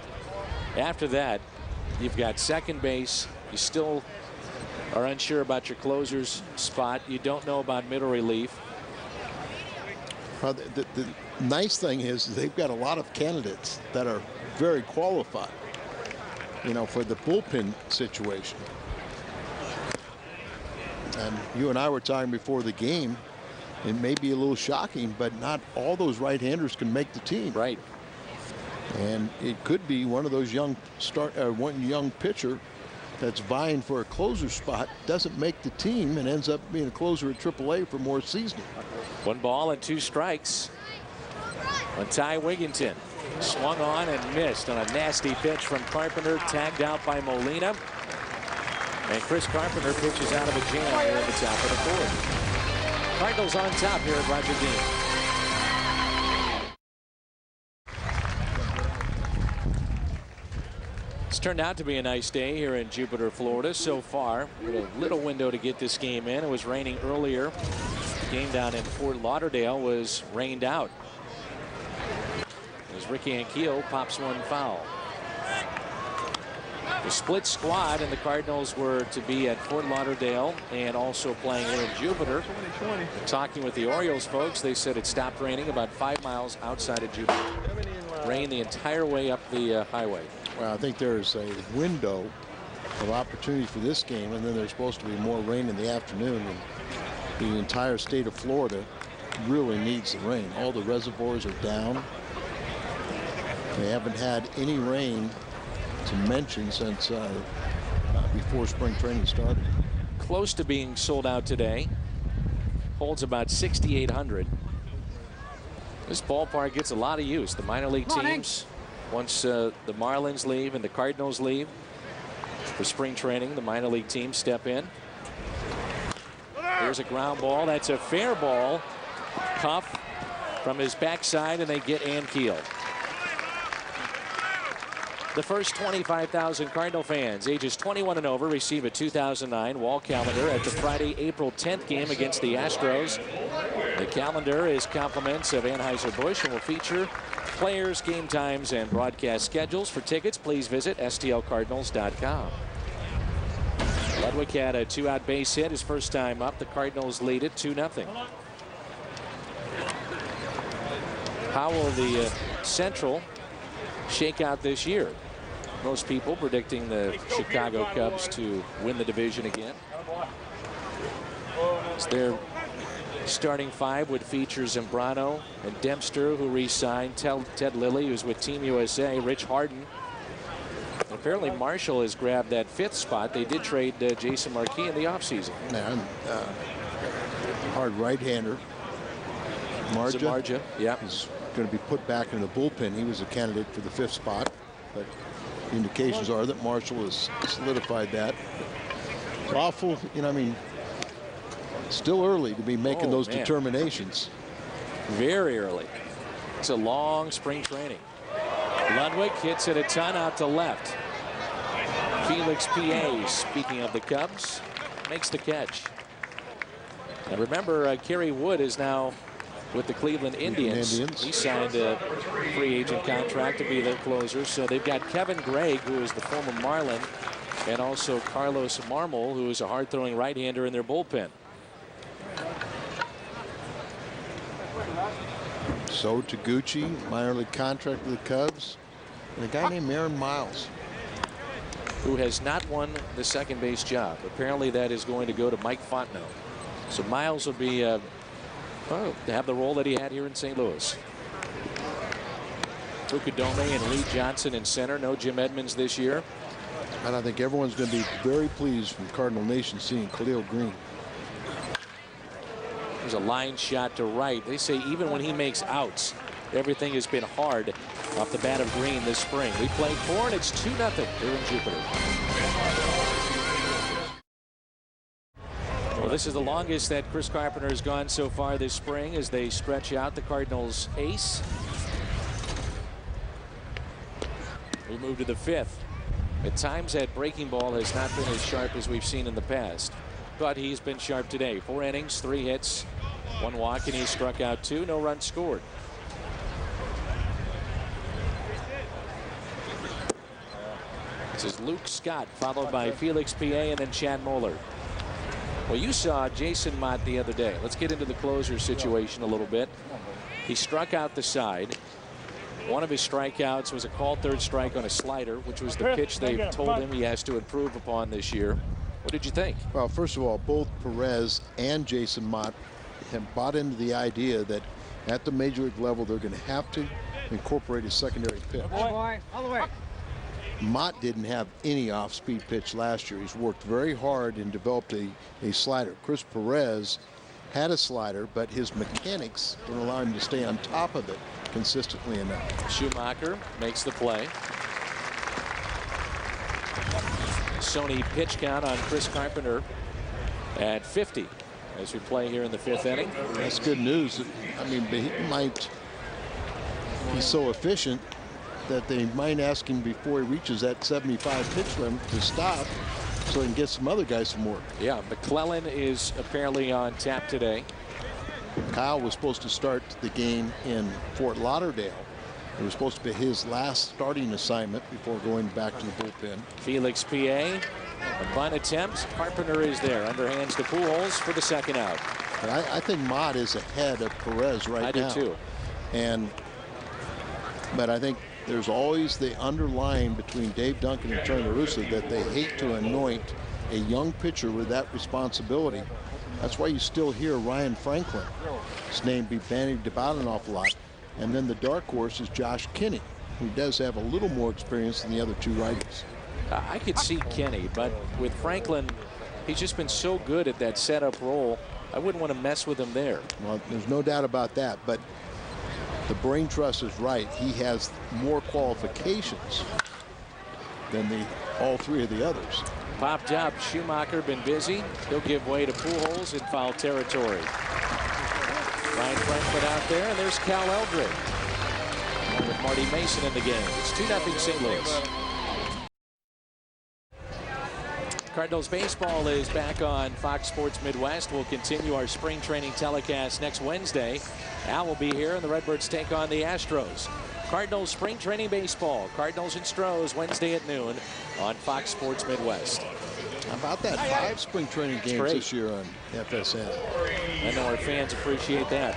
after that, you've got second base. You still are unsure about your closer's spot. You don't know about middle relief. Well, the nice thing is they've got a lot of candidates that are very qualified, you know, for the bullpen situation. And you and I were talking before the game, it may be a little shocking, but not all those right-handers can make the team. Right. And it could be one of those young one young pitcher that's vying for a closer spot, doesn't make the team, and ends up being a closer at AAA for more seasoning. 1 ball and 2 strikes on Ty Wigginton. Swung on and missed on a nasty pitch from Carpenter, tagged out by Molina. And Chris Carpenter pitches out of a jam here at the top of the 4th. Cardinals on top here at Roger Dean. It's turned out to be a nice day here in Jupiter, Florida so far. With a little window to get this game in. It was raining earlier. The game down in Fort Lauderdale was rained out as Ricky Ankiel pops 1 foul. The split squad, and the Cardinals were to be at Fort Lauderdale and also playing here in Jupiter. Talking with the Orioles folks, they said it stopped raining about 5 miles outside of Jupiter. Rain the entire way up the highway. Well, I think there's a window of opportunity for this game, and then there's supposed to be more rain in the afternoon. And the entire state of Florida really needs the rain. All the reservoirs are down. They haven't had any rain to mention since before spring training started. Close to being sold out today. Holds about 6,800. This ballpark gets a lot of use. The minor league teams, once the Marlins leave and the Cardinals leave for spring training, the minor league teams step in. Here's a ground ball. That's a fair ball. Cuff from his backside, and they get Ankiel. The first 25,000 Cardinal fans ages 21 and over receive a 2009 wall calendar at the Friday, April 10th game against the Astros. The calendar is compliments of Anheuser-Busch and will feature players, game times, and broadcast schedules. For tickets, please visit stlcardinals.com. Ludwig had a 2-out base hit his first time up. The Cardinals lead it 2-0. How will the Central shake out this year? Most people predicting the Chicago Cubs to win the division again. It's their starting 5 would feature Zambrano and Dempster, who re-signed, Ted Lilly, who's with Team USA, Rich Harden. And apparently Marshall has grabbed that 5th spot. They did trade Jason Marquis in the offseason. And hard right-hander. Marja, yeah, is going to be put back in the bullpen. He was a candidate for the 5th spot, but indications are that Marshall has solidified that. It's awful, you know, I mean, still early to be making those determinations. Very early. It's a long spring training. Ludwig hits it a ton out to left. Felix P.A., speaking of the Cubs, makes the catch. And remember, Kerry Wood is now with the Cleveland Indians. He signed a free agent contract to be their closer. So they've got Kevin Gregg, who is the former Marlin, and also Carlos Marmol, who is a hard-throwing right-hander in their bullpen. So Taguchi, minor league contract with the Cubs, and a guy named Aaron Miles. who has not won the second base job. Apparently that is going to go to Mike Fontenot. So Miles will be to have the role that he had here in St. Louis. Fukudome and Lee Johnson in center. No Jim Edmonds this year. And I think everyone's going to be very pleased from Cardinal Nation seeing Khalil Green. There's a line shot to right. They say even when he makes outs, everything has been hard off the bat of Green this spring. We played 4 and it's 2-0 here in Jupiter. Well, this is the longest that Chris Carpenter has gone so far this spring as they stretch out the Cardinals ace. We move to the 5th. At times that breaking ball has not been as sharp as we've seen in the past, but he's been sharp today. 4 innings, 3 hits, 1 walk, and he struck out 2. No runs scored. This is Luke Scott, followed by Felix PA and then Chad Moeller. Well, you saw Jason Mott the other day. Let's get into the closer situation a little bit. He struck out the side. One of his strikeouts was a called third strike on a slider, which was the pitch they told him he has to improve upon this year. What did you think? Well, first of all, both Perez and Jason Mott have bought into the idea that at the major league level, they're going to have to incorporate a secondary pitch. All the way. Mott didn't have any off-speed pitch last year. He's worked very hard and developed a slider. Chris Perez had a slider, but his mechanics don't allow him to stay on top of it consistently enough. Schumacher makes the play. Sony pitch count on Chris Carpenter at 50 as we play here in the 5th inning. That's good news. I mean, he might be so efficient that they might ask him before he reaches that 75 pitch limit to stop so he can get some other guys some work. Yeah, McClellan is apparently on tap today. Kyle was supposed to start the game in Fort Lauderdale. It was supposed to be his last starting assignment before going back to the bullpen. Felix PA, a bunt attempt. Carpenter is there. Underhands to Pujols for the second out. But I think Mott is ahead of Perez right now. I do too. But I think there's always the underlying between Dave Duncan and Tony La Russa that they hate to anoint a young pitcher with that responsibility. That's why you still hear Ryan Franklin's name be bandied about an awful lot. And then the dark horse is Josh Kinney, who does have a little more experience than the other 2 righties. I could see Kenny, but with Franklin, he's just been so good at that setup role. I wouldn't want to mess with him there. Well, there's no doubt about that, but the brain trust is right. He has more qualifications than all 3 of the others. Popped up. Schumacher been busy. He'll give way to Pujols in foul territory. Ryan Franklin out there, and there's Cal Eldred. Along with Marty Mason in the game. It's 2-0 St. Louis. Cardinals baseball is back on Fox Sports Midwest. We'll continue our spring training telecast next Wednesday. Al will be here, and the Redbirds take on the Astros. Cardinals spring training baseball. Cardinals and Stros Wednesday at noon on Fox Sports Midwest. How about that? 5 spring training games this year on FSN. I know our fans appreciate that.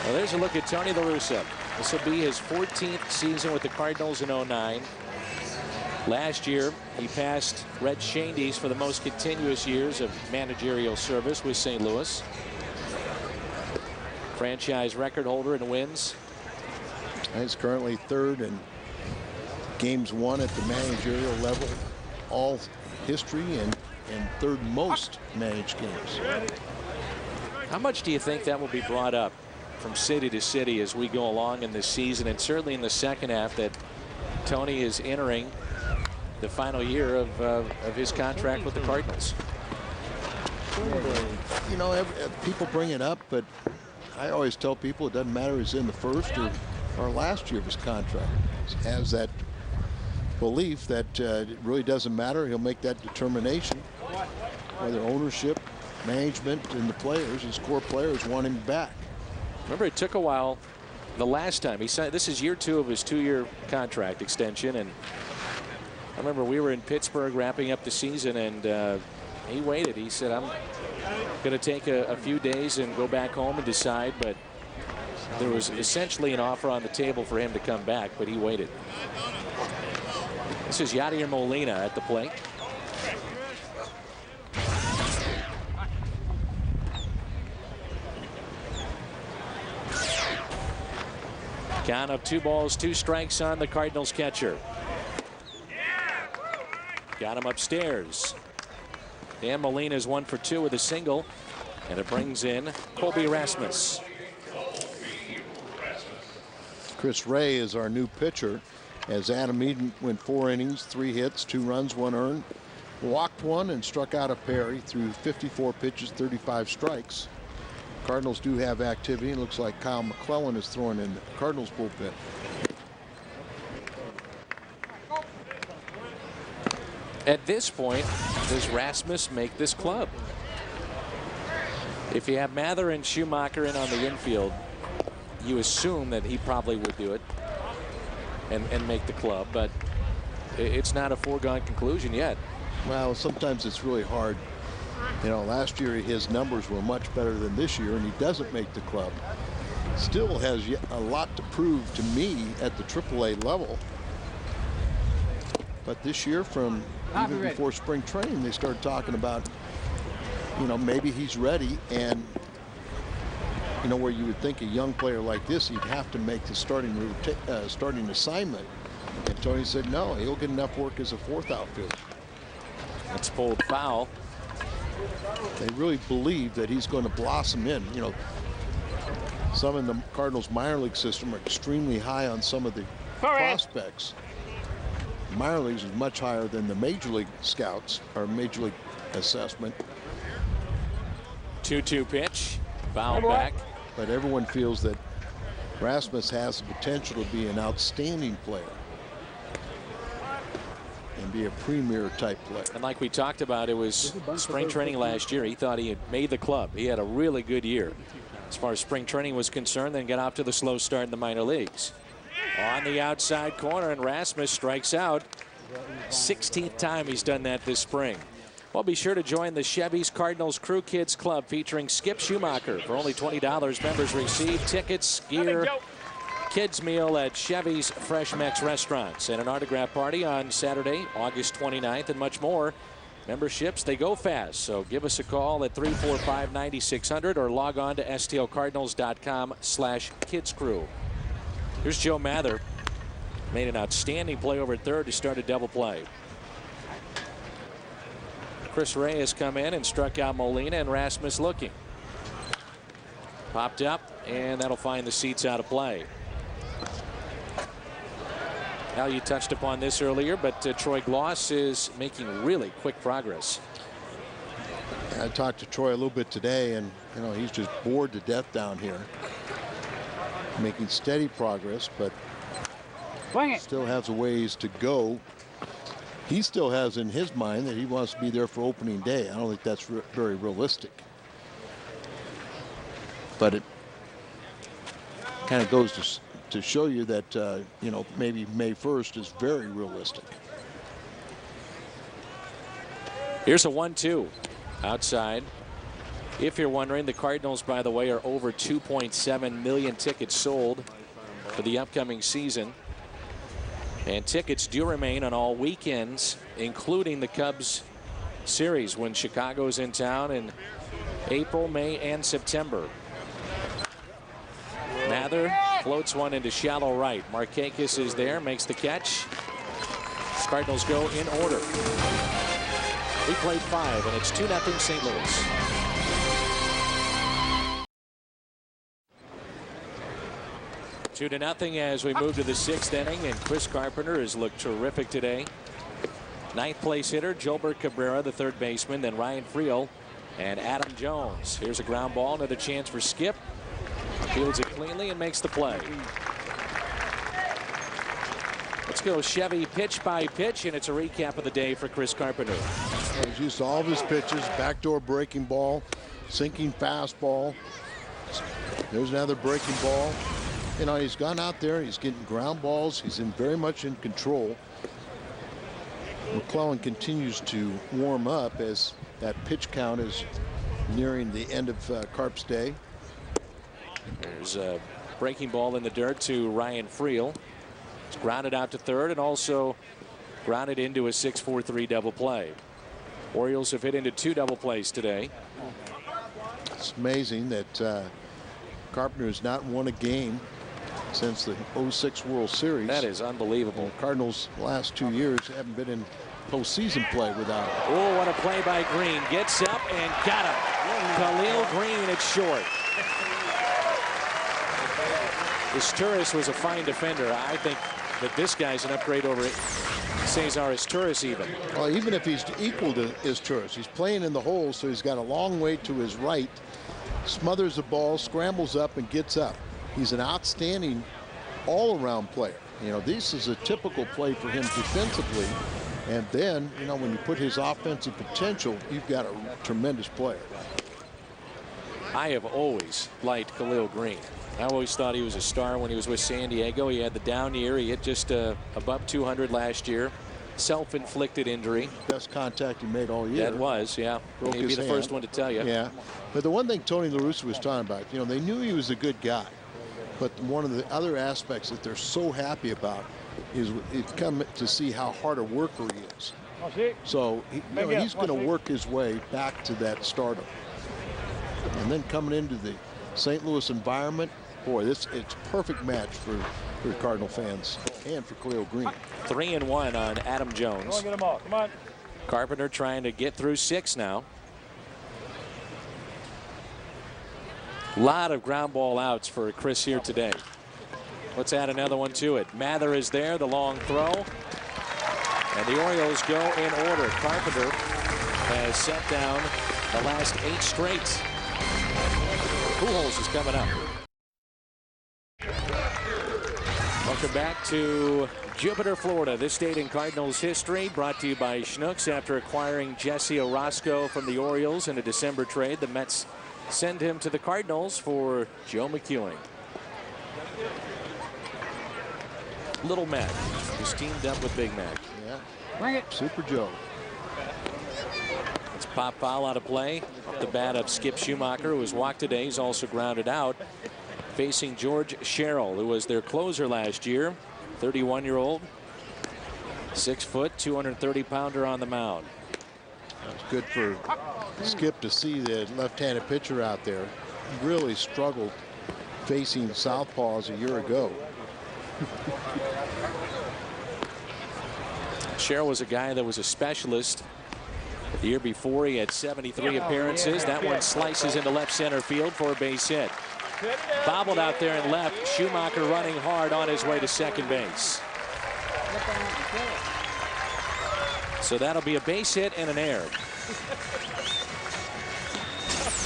Well, there's a look at Tony La Russa. This will be his 14th season with the Cardinals in 09. Last year, he passed Red Shandy's for the most continuous years of managerial service with St. Louis. Franchise record holder in wins. He's currently 3rd in games won at the managerial level, all history, and 3rd most managed games. How much do you think that will be brought up from city to city as we go along in this season, and certainly in the second half, that Tony is entering the final year of his contract with the Cardinals? You know, people bring it up, but I always tell people it doesn't matter if it's in the first or last year of his contract. He has that belief that it really doesn't matter. He'll make that determination whether ownership, management, and the players, his core players, want him back. Remember, it took a while the last time he signed. This is year 2 of his 2-year contract extension, and I remember we were in Pittsburgh wrapping up the season, and he waited. He said, I'm going to take a few days and go back home and decide, but there was essentially an offer on the table for him to come back, but he waited. This is Yadier Molina at the plate. Count of 2 balls, 2 strikes on the Cardinals catcher. Got him upstairs. Dan Molina is 1 for 2 with a single, and it brings in Colby Rasmus. Chris Ray is our new pitcher, as Adam Eden went 4 innings, 3 hits, 2 runs, 1 earned, walked 1 and struck out a pair. He threw 54 pitches, 35 strikes. Cardinals do have activity. It looks like Kyle McClellan is throwing in the Cardinals bullpen. At this point, does Rasmus make this club? If you have Mather and Schumacher in on the infield, you assume that he probably would do it and make the club, but it's not a foregone conclusion yet. Well, sometimes it's really hard. You know, last year his numbers were much better than this year, and he doesn't make the club. Still has a lot to prove to me at the AAA level. But this year, from even before spring training, they started talking about, you know, maybe he's ready. And, you know, where you would think a young player like this, he'd have to make the starting assignment. And Tony said, no, he'll get enough work as a 4th outfielder. That's pulled foul. They really believe that he's going to blossom in. You know, some in the Cardinals minor league system are extremely high on some of the prospects. Minor leagues is much higher than the major league scouts or major league assessment. 2-2 pitch, foul back. But everyone feels that Rasmus has the potential to be an outstanding player and be a premier type player. And like we talked about, it was spring training last year. He thought he had made the club. He had a really good year as far as spring training was concerned, then got off to the slow start in the minor leagues. On the outside corner, and Rasmus strikes out. 16th time he's done that this spring. Well, be sure to join the Chevy's Cardinals Crew Kids Club featuring Skip Schumacher. For only $20, members receive tickets, gear, kids meal at Chevy's Fresh Mex restaurants, and an autograph party on Saturday, August 29th, and much more. Memberships, they go fast, so give us a call at 345-9600 or log on to stlcardinals.com/kidscrew. Here's Joe Mather. Made an outstanding play over at third to start a double play. Chris Ray has come in and struck out Molina, and Rasmus looking. Popped up, and that'll find the seats out of play. Al, you touched upon this earlier, but Troy Gloss is making really quick progress. I talked to Troy a little bit today, and you know, he's just bored to death down here. Making steady progress, but still has a ways to go. He still has in his mind that he wants to be there for opening day. I don't think that's very realistic. But it kind of goes to show you that, you know, maybe May 1st is very realistic. Here's a 1-2 outside. If you're wondering, the Cardinals, by the way, are over 2.7 million tickets sold for the upcoming season. And tickets do remain on all weekends, including the Cubs series when Chicago's in town in April, May, and September. Mather floats one into shallow right. Markakis is there, makes the catch. Cardinals go in order. We played 5, and it's 2-0 St. Louis. Two to nothing as we move to the 6th inning, and Chris Carpenter has looked terrific today. 9th place hitter Gilbert Cabrera, the 3rd baseman, then Ryan Friel and Adam Jones. Here's a ground ball, another chance for Skip. Fields it cleanly and makes the play. Let's go Chevy pitch by pitch, and it's a recap of the day for Chris Carpenter. He's used all of his pitches, backdoor breaking ball, sinking fastball. There's another breaking ball. You know, he's gone out there, he's getting ground balls, he's very much in control. McClellan continues to warm up as that pitch count is nearing the end of Carp's day. There's a breaking ball in the dirt to Ryan Friel. It's grounded out to third, and also grounded into a 6-4-3 double play. Orioles have hit into 2 double plays today. It's amazing that Carpenter has not won a game since the 06 World Series. That is unbelievable. The Cardinals last 2 years haven't been in postseason play without him. Oh, what a play by Green. Gets up and got him. Khalil Green, it's short. Izturis was a fine defender. I think that this guy's an upgrade over Cesar Izturis even. Well, even if he's equal to Izturis, he's playing in the hole, so he's got a long way to his right. Smothers the ball, scrambles up, and gets up. He's an outstanding all-around player. You know, this is a typical play for him defensively. And then, you know, when you put his offensive potential, you've got a tremendous player. I have always liked Khalil Green. I always thought he was a star when he was with San Diego. He had the down year. He hit just above 200 last year. Self-inflicted injury. Best contact he made all year. That was, yeah. Broke He'd be the first one to tell you. Yeah. But the one thing Tony La Russa was talking about, you know, they knew he was a good guy. But one of the other aspects that they're so happy about is it's come to see how hard a worker he is. So he's going to work his way back to that stardom. And then coming into the St. Louis environment, boy, it's a perfect match for Cardinal fans and for Khalil Green. 3-1 on Adam Jones. Get him off. Come on. Carpenter trying to get through 6 now. A lot of ground ball outs for Chris here today. Let's add another one to it. Mather is there, the long throw. And the Orioles go in order. Carpenter has set down the last 8 straight. Pujols is coming up. Welcome back to Jupiter, Florida. This date in Cardinals history brought to you by Schnucks. After acquiring Jesse Orosco from the Orioles in a December trade, the Mets send him to the Cardinals for Joe McEwing. Little Mac who's teamed up with Big Mac. Yeah. Bring it. Super Joe. It's pop foul out of play. Off the bat of Skip Schumacher, who was walked today. He's also grounded out. Facing George Sherrill, who was their closer last year. 31-year-old. 6 foot, 230-pounder on the mound. It's good for Skip to see the left-handed pitcher out there. He really struggled facing southpaws a year ago. Sherrill was a guy that was a specialist. The year before, he had 73 appearances. That one slices into left center field for a base hit. Bobbled out there and left. Schumacher running hard on his way to second base. So that'll be a base hit and an error.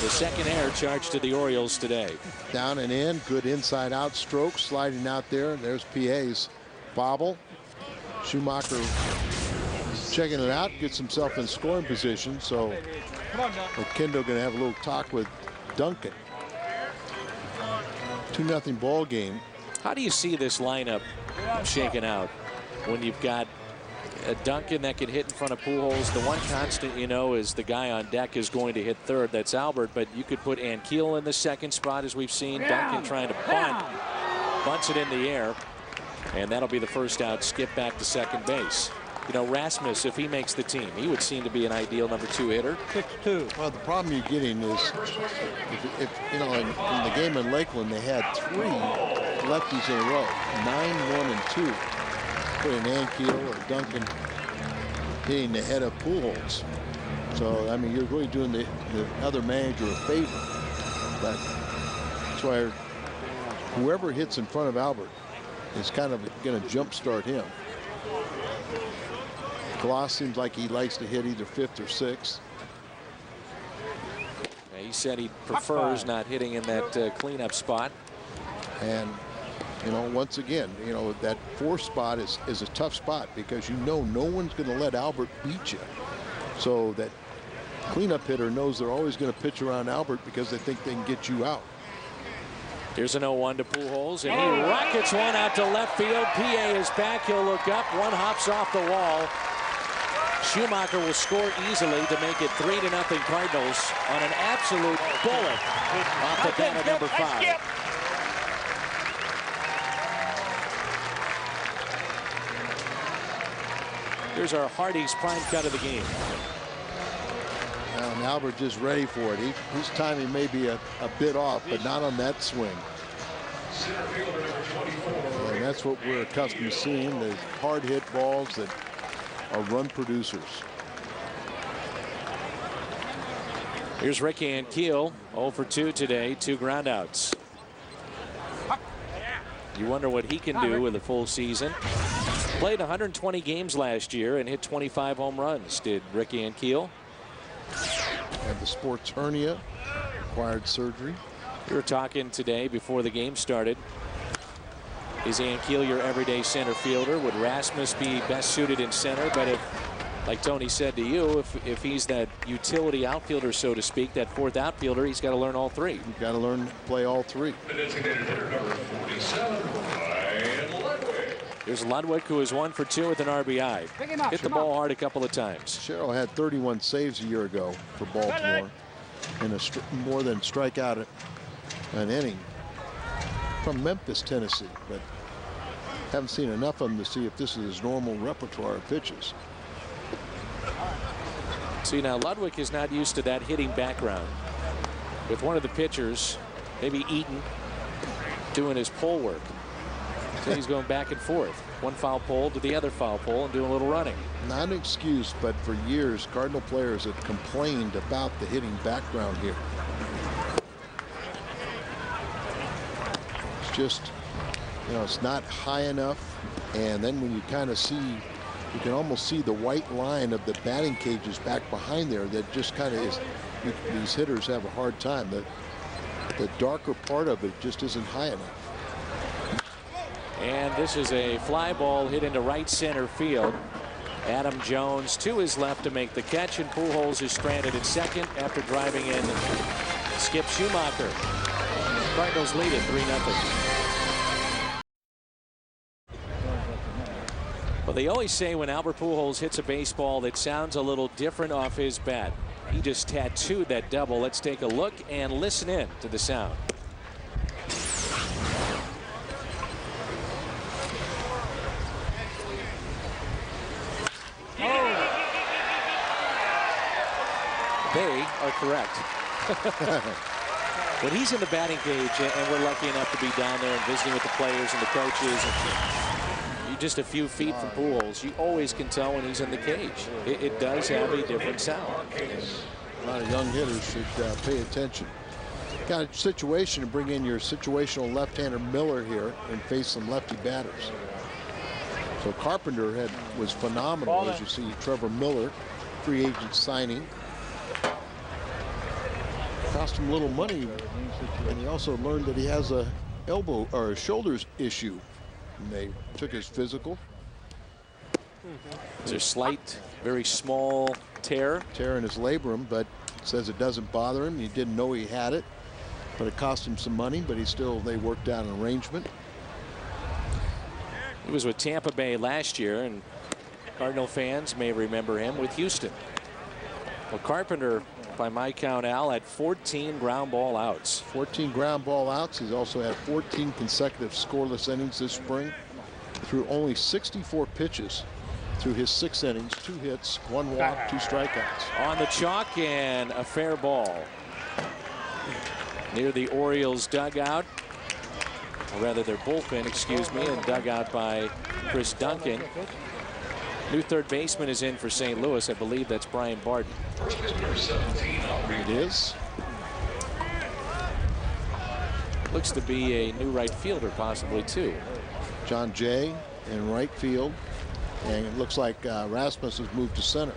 The second error charged to the Orioles today. Down and in, good inside out stroke, sliding out there. There's PA's bobble. Schumacher checking it out, gets himself in scoring position. So Oquendo going to have a little talk with Duncan. 2-0 ball game. How do you see this lineup shaking out when you've got a Duncan that can hit in front of Pujols? The one constant, you know, is the guy on deck is going to hit third. That's Albert, but you could put Ankiel in the second spot, as we've seen. Duncan trying to bunt. Bunts it in the air, and that'll be the first out. Skip back to second base. You know, Rasmus, if he makes the team, he would seem to be an ideal number 2 hitter. 6-2. Well, the problem you're getting is, if you know, in the game in Lakeland, they had 3 lefties in a row, 9, 1, and 2. Putting Ankiel or Duncan hitting the head of Pujols. So, I mean, you're really doing the other manager a favor. But that's why whoever hits in front of Albert is kind of going to jumpstart him. Gloss seems like he likes to hit either 5th or 6th. He said he prefers not hitting in that cleanup spot. And, you know, once again, you know, that 4th spot is a tough spot because you know no one's going to let Albert beat you. So that cleanup hitter knows they're always going to pitch around Albert because they think they can get you out. Here's an 0-1 to Pujols, and he rockets one out to left field. PA is back. He'll look up. One hops off the wall. Schumacher will score easily to make it 3-0 Cardinals on an absolute bullet off the bat of number 5. Here's our Hardy's prime cut of the game. And Albert just ready for it. His timing may be a bit off, but not on that swing. And that's what we're accustomed to seeing, the hard hit balls that are run producers. Here's Ricky Ankiel, 0 for 2 today, 2 groundouts. You wonder what he can do with a full season. Played 120 games last year and hit 25 home runs, did Ricky Ankiel. Had the sports hernia, required surgery. We were talking today before the game started. Is Ankiel your everyday center fielder? Would Rasmus be best suited in center? But if, like Tony said to you, if he's that utility outfielder, so to speak, that fourth outfielder, he's got to learn all three. You've got to learn to play all three. The designated hitter number 47, Ryan Ludwig. Here's Ludwig, who is 1 for 2 with an RBI. Hit the ball hard a couple of times. Sherrill had 31 saves a year ago for Baltimore, and more than strike out an inning. From Memphis, Tennessee, but haven't seen enough of him to see if this is his normal repertoire of pitches. See, now Ludwig is not used to that hitting background. With one of the pitchers, maybe Eaton, doing his pole work. So he's going back and forth. One foul pole to the other foul pole and doing a little running. Not an excuse, but for years, Cardinal players have complained about the hitting background here. It's just, you know, it's not high enough. And then when you kind of see, you can almost see the white line of the batting cages back behind there. That just kind of is, these hitters have a hard time. The darker part of it just isn't high enough. And this is a fly ball hit into right center field. Adam Jones to his left to make the catch, and Pujols is stranded at second after driving in Skip Schumacher. Cardinals lead it 3-0. Well, they always say when Albert Pujols hits a baseball that sounds a little different off his bat. He just tattooed that double. Let's take a look and listen in to the sound. They are correct. When he's in the batting cage, and we're lucky enough to be down there and visiting with the players and the coaches, and you're just a few feet from Pujols, you always can tell when he's in the cage. It does have a different sound. A lot of young hitters should pay attention. Got a situation to bring in your situational left-hander Miller here and face some lefty batters. So Carpenter was phenomenal, as you see. Trevor Miller, free agent signing. Cost him a little money, and he also learned that he has a elbow or a shoulders issue. And they took his physical. It's a slight, very small tear in his labrum, but says it doesn't bother him. He didn't know he had it, but it cost him some money. But they worked out an arrangement. He was with Tampa Bay last year, and Cardinal fans may remember him with Houston. Well, Carpenter, by my count, Al, had 14 ground ball outs. 14 ground ball outs. He's also had 14 consecutive scoreless innings this spring. Threw only 64 pitches through his 6 innings, 2 hits, 1 walk, 2 strikeouts. On the chalk, and a fair ball near the Orioles dugout, or rather their bullpen, excuse me, and dug out by Chris Duncan. New third baseman is in for St. Louis. I believe that's Brian Barton. It is. Looks to be a new right fielder, possibly too. John Jay in right field, and it looks like Rasmus has moved to center.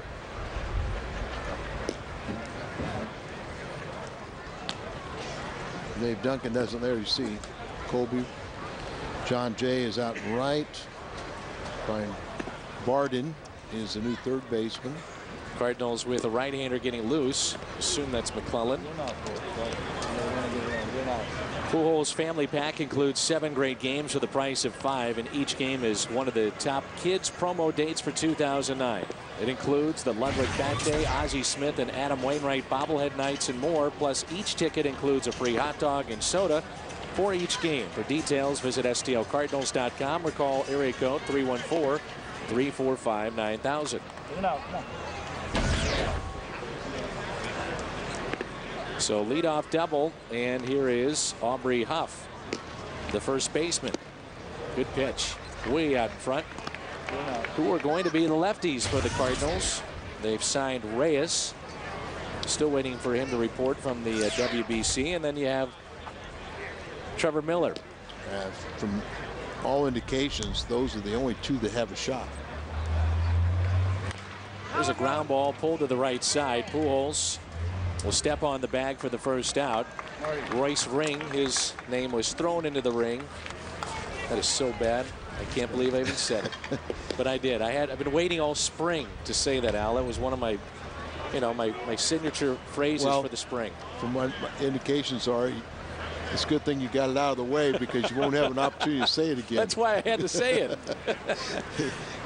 Dave Duncan doesn't there. You see Colby. John Jay is out right. Brian Barden is the new third baseman. Cardinals with a right-hander getting loose. Assume that's McClellan. Pujols' family pack includes 7 great games for the price of 5, and each game is one of the top kids promo dates for 2009. It includes the Ludwig Bat Day, Ozzie Smith and Adam Wainwright bobblehead nights, and more. Plus, each ticket includes a free hot dog and soda for each game. For details, visit stlcardinals.com or call area code 345-9000. So leadoff double, and here is Aubrey Huff, the first baseman. Good pitch, way out in front. Who are going to be the lefties for the Cardinals? They've signed Reyes. Still waiting for him to report from the WBC, and then you have Trevor Miller. From all indications, those are the only two that have a shot. There's a ground ball pulled to the right side. Pujols will step on the bag for the first out. Royce Ring, his name was thrown into the ring. That is so bad. I can't believe I even said it, but I did. I've been waiting all spring to say that, Al. That was one of my, my signature phrases for the spring. From what indications are, it's a good thing you got it out of the way because you won't have an opportunity to say it again. That's why I had to say it.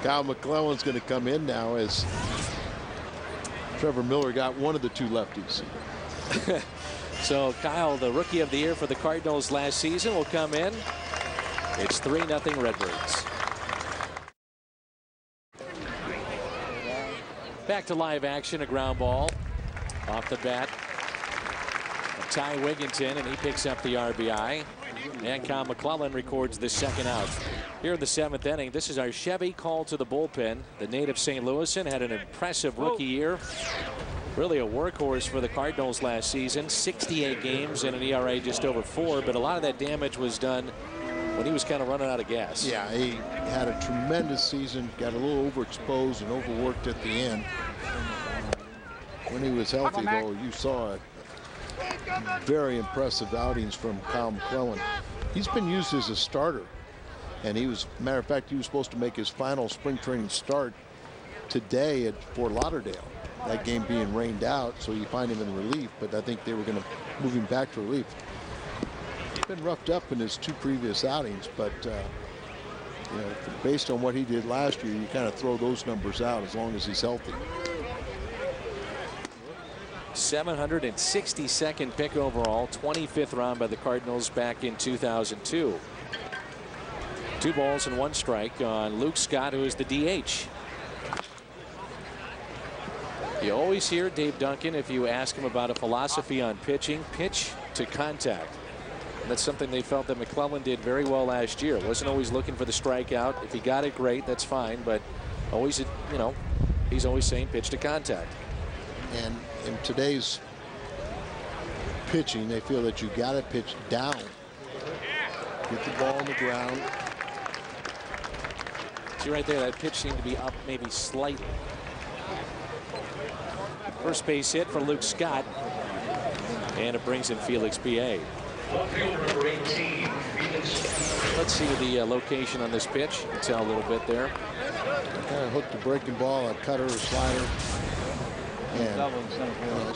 Kyle McClellan's going to come in now as Trevor Miller got one of the two lefties. So Kyle, the rookie of the year for the Cardinals last season, will come in. It's 3-0 Redbirds. Back to live action, a ground ball off the bat. Ty Wigginton, and he picks up the RBI. And Kyle McClellan records the second out. Here in the 7th inning, this is our Chevy call to the bullpen. The native St. Louisan had an impressive rookie year. Really a workhorse for the Cardinals last season. 68 games and an ERA just over 4, but a lot of that damage was done when he was kind of running out of gas. Yeah, he had a tremendous season, got a little overexposed and overworked at the end. When he was healthy, though, you saw very impressive outings from Kyle McClellan. He's been used as a starter, and matter of fact, he was supposed to make his final spring training start today at Fort Lauderdale. That game being rained out, so you find him in relief, but I think they were going to move him back to relief. He's been roughed up in his 2 previous outings, but based on what he did last year, you kind of throw those numbers out as long as he's healthy. 762nd pick overall, 25th round by the Cardinals back in 2002. 2 balls and 1 strike on Luke Scott, who is the DH. You always hear Dave Duncan, if you ask him about a philosophy on pitching, pitch to contact. And that's something they felt that McClellan did very well last year. Wasn't always looking for the strikeout. If he got it, great, that's fine. But always, he's always saying pitch to contact. And in today's pitching, they feel that you got to pitch down. Get the ball on the ground. See right there, that pitch seemed to be up maybe slightly. First base hit for Luke Scott, and it brings in Felix P.A. Let's see the location on this pitch. You can tell a little bit there. Kind of hooked a breaking ball, a cutter, a slider. And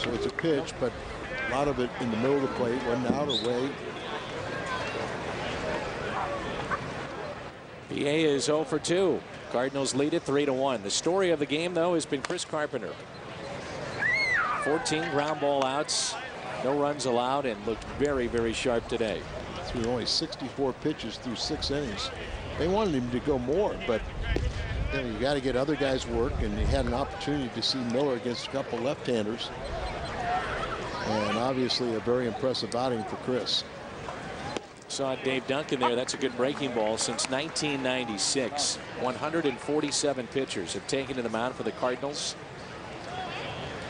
so it's a pitch, but a lot of it in the middle of the plate, wasn't out or way. PA is 0 for 2. Cardinals lead it 3-1. The story of the game, though, has been Chris Carpenter. 14 ground ball outs, no runs allowed, and looked very, very sharp today. Threw only 64 pitches through 6 innings. They wanted him to go more, but you got to get other guys work, and he had an opportunity to see Miller against a couple left-handers. And obviously a very impressive outing for Chris. Saw Dave Duncan there. That's a good breaking ball. Since 1996, 147 pitchers have taken to the mound for the Cardinals.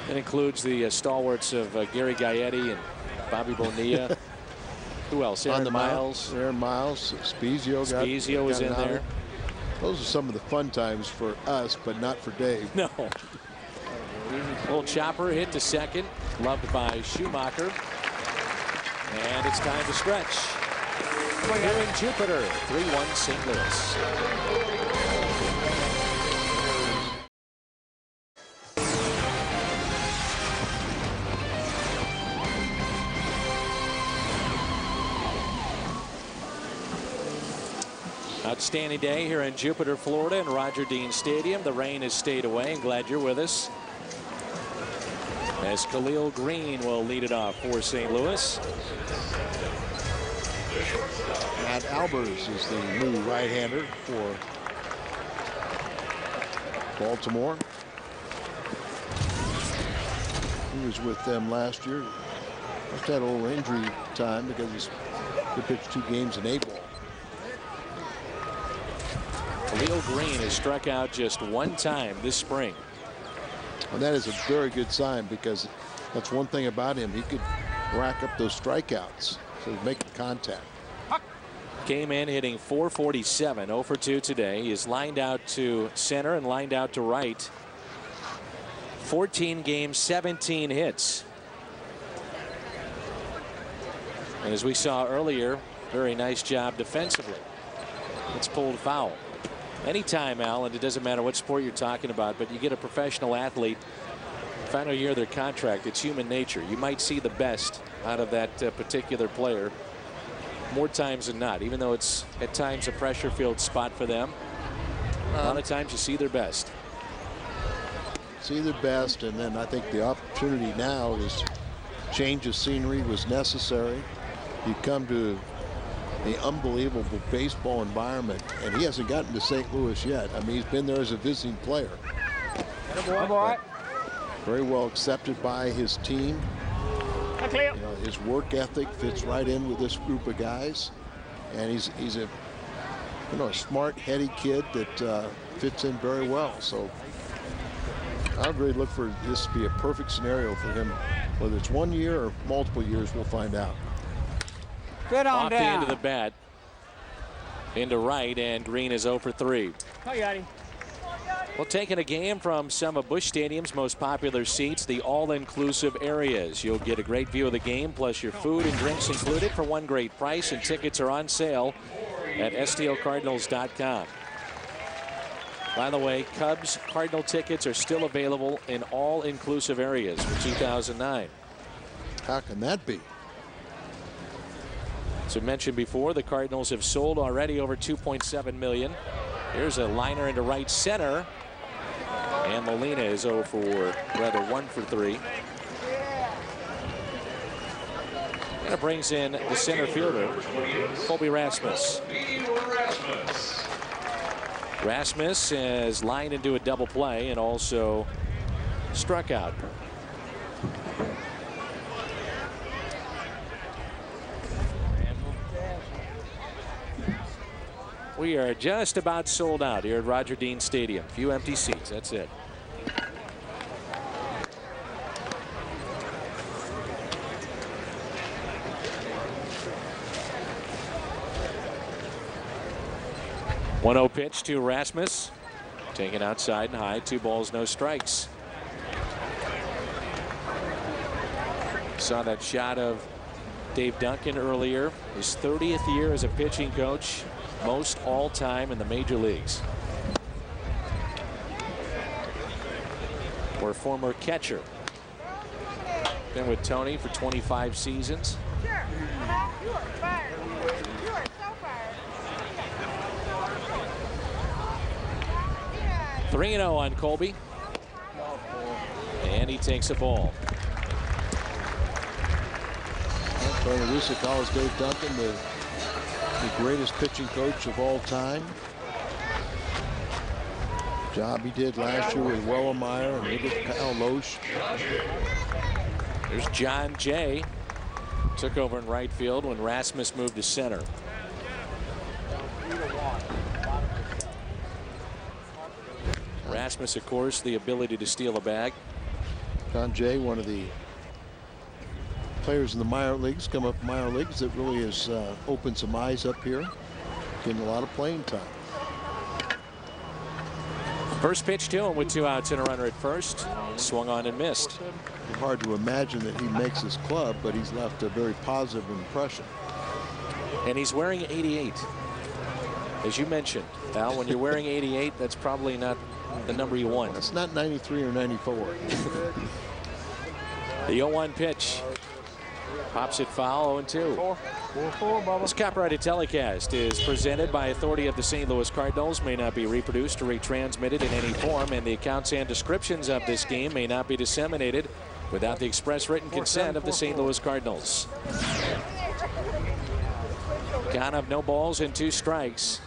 It includes the stalwarts of Gary Gaetti and Bobby Bonilla. Who else? Aaron Miles. Aaron Miles. Spezio was in there. Those are some of the fun times for us, but not for Dave. No. Little chopper hit to second, loved by Schumacher. And it's time to stretch. Here in Jupiter, 3-1 St. Louis. Outstanding day here in Jupiter, Florida, and Roger Dean Stadium. The rain has stayed away. I'm glad you're with us. As Khalil Green will lead it off for St. Louis. Matt Albers is the new right-hander for Baltimore. He was with them last year. Just had a little injury time because he pitched 2 games in A-ball. Leo Green has struck out just 1 time this spring. And that is a very good sign because that's one thing about him. He could rack up those strikeouts. So he's making contact. Came in hitting .447, 0 for 2 today. He is lined out to center and lined out to right. 14 games, 17 hits. And as we saw earlier, very nice job defensively. It's pulled foul. Anytime, Al, and it doesn't matter what sport you're talking about, but you get a professional athlete, final year of their contract, it's human nature. You might see the best out of that particular player more times than not, even though it's at times a pressure-filled spot for them. A lot of times you see their best. See their best, and then I think the opportunity now is change of scenery was necessary. You come to the unbelievable baseball environment, and he hasn't gotten to St. Louis yet. I mean, he's been there as a visiting player. Very well accepted by his team. You know, his work ethic fits right in with this group of guys, and he's a a smart, heady kid that fits in very well. So I would really look for this to be a perfect scenario for him. Whether it's 1 year or multiple years, we'll find out. Good on Off down. the end of the bat. Into right, and Green is 0 for 3. Well, taking a game from some of Busch Stadium's most popular seats, the all-inclusive areas. You'll get a great view of the game, plus your food and drinks included for one great price, and tickets are on sale at stlcardinals.com. By the way, Cubs Cardinal tickets are still available in all-inclusive areas for 2009. How can that be? As I mentioned before, the Cardinals have sold already over 2.7 million. Here's a liner into right center. And Molina is 1 for 3. And it brings in the center fielder, Colby Rasmus. Rasmus is lined into a double play and also struck out. We are just about sold out here at Roger Dean Stadium. Few empty seats. That's it. One-0 pitch to Rasmus. Taken outside and high. 2 balls, no strikes. Saw that shot of Dave Duncan earlier. His 30th year as a pitching coach. Most all-time in the major leagues. Or former catcher. Been with Tony for 25 seasons. Sure. You are fired. You are so fired. 3-0 on Colby. And he takes a ball. Tony La Russa calls Dave Duncan the greatest pitching coach of all time. Job he did last year with Wellemeyer and maybe Kyle Loesch. There's John Jay. Took over in right field when Rasmus moved to center. Rasmus, of course, the ability to steal a bag. John Jay, one of the players in the minor leagues, come up minor leagues, that really has opened some eyes up here, getting a lot of playing time. First pitch to him with 2 outs and a runner at first. Swung on and missed. Hard to imagine that he makes his club, but he's left a very positive impression. And he's wearing 88. As you mentioned, Al, when you're wearing 88, that's probably not the number you want. It's not 93 or 94. The 0-1 pitch. Pops it foul, 0-2. This copyrighted telecast is presented by authority of the St. Louis Cardinals, may not be reproduced or retransmitted in any form, and the accounts and descriptions of this game may not be disseminated without the express written consent of the St. Louis Cardinals. Count of no balls and 2 strikes.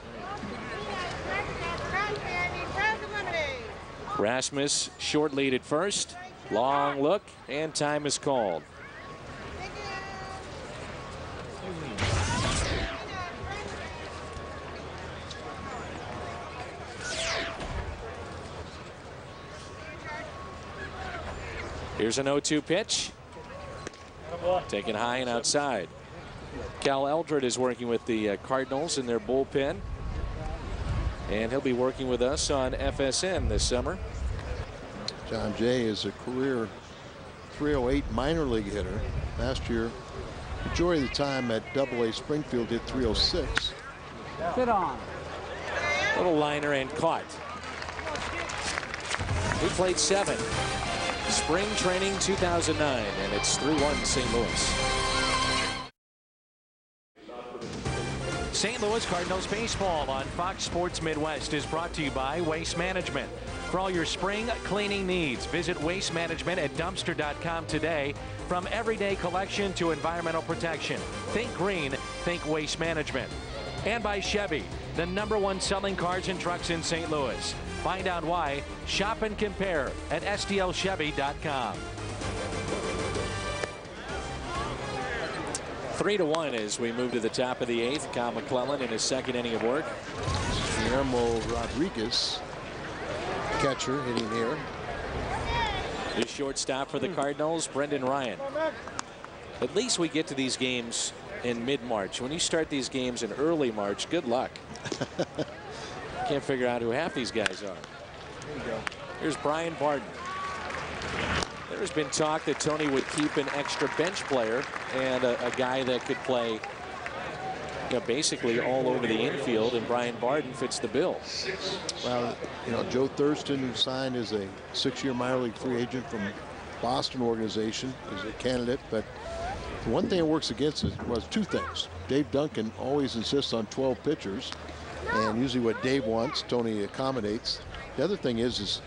Rasmus short lead at first. Long look, and time is called. Here's an 0-2 pitch. Taken high and outside. Cal Eldred is working with the Cardinals in their bullpen. And he'll be working with us on FSN this summer. John Jay is a career .308 minor league hitter. Last year, majority of the time at AA Springfield hit .306. Sit on. Little liner and caught. He played 7. Spring training 2009, and it's 3-1 St. Louis. St. Louis Cardinals baseball on Fox Sports Midwest is brought to you by Waste Management. For all your spring cleaning needs, visit Waste Management at dumpster.com today. From everyday collection to environmental protection, think green, think Waste Management. And by Chevy, the #1 selling cars and trucks in St. Louis. Find out why. Shop and compare at stlchevy.com. 3-1 as we move to the top of the 8th. Kyle McClellan in his second inning of work. Guillermo Rodriguez, catcher, hitting here. The shortstop for the Cardinals, Brendan Ryan. At least we get to these games in mid-March. When you start these games in early March, good luck. Can't figure out who half these guys are. There you go. Here's Brian Barton. There's been talk that Tony would keep an extra bench player and a guy that could play basically all over the infield, and Brian Barton fits the bill. Well, Joe Thurston, who signed as a 6-year minor league free agent from Boston organization, is a candidate. But the one thing that works against it was 2 things. Dave Duncan always insists on 12 pitchers, and usually what Dave wants, Tony accommodates. The other thing is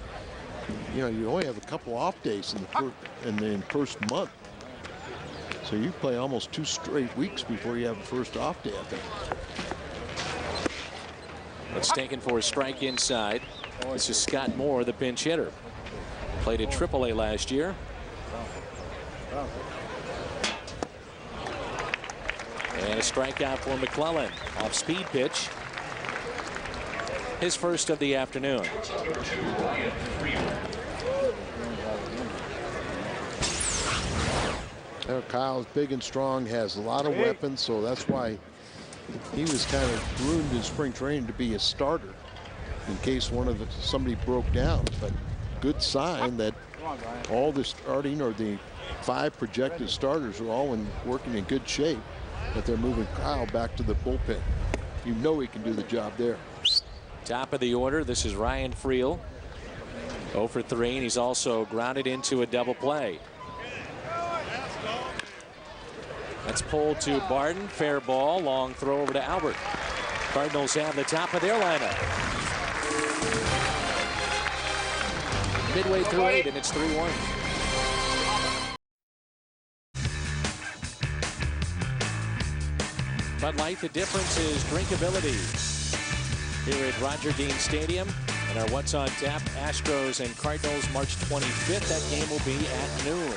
you only have a couple off days in the first month. So you play almost 2 straight weeks before you have a first off day, I think. It's taken for a strike inside. This is Scott Moore, the pinch hitter. Played at AAA last year. And a strikeout for McClellan. Off speed pitch. His first of the afternoon. Kyle's big and strong, has a lot of weapons, so that's why he was kind of groomed in spring training to be a starter in case somebody broke down. But good sign that all the starting, or the 5 projected starters, are all working in good shape, that they're moving Kyle back to the bullpen. He can do the job there. Top of the order, this is Ryan Friel. 0 for 3, and he's also grounded into a double play. That's pulled to Barton. Fair ball. Long throw over to Albert. Cardinals have the top of their lineup. Midway through 8, and it's 3-1. Bud Light, the difference is drinkability. Here at Roger Dean Stadium, and our What's on Tap, Astros and Cardinals, March 25th. That game will be at noon.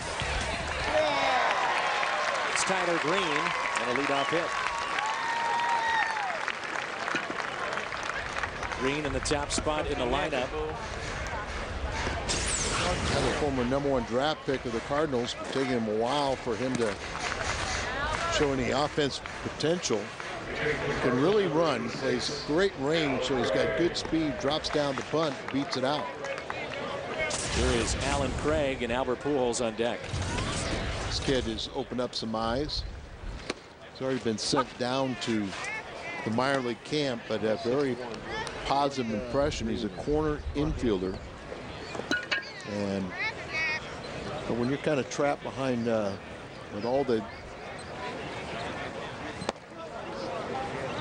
It's Tyler Green and a leadoff hit. Green in the top spot in the lineup. The former #1 draft pick of the Cardinals, taking him a while for him to show any offense potential. Can really run, plays great range, so he's got good speed, drops down the bunt, beats it out. Here is Alan Craig and Albert Pujols on deck. This kid has opened up some eyes. He's already been sent down to the minor league camp, but a very positive impression. He's a corner infielder, but when you're kind of trapped behind with all the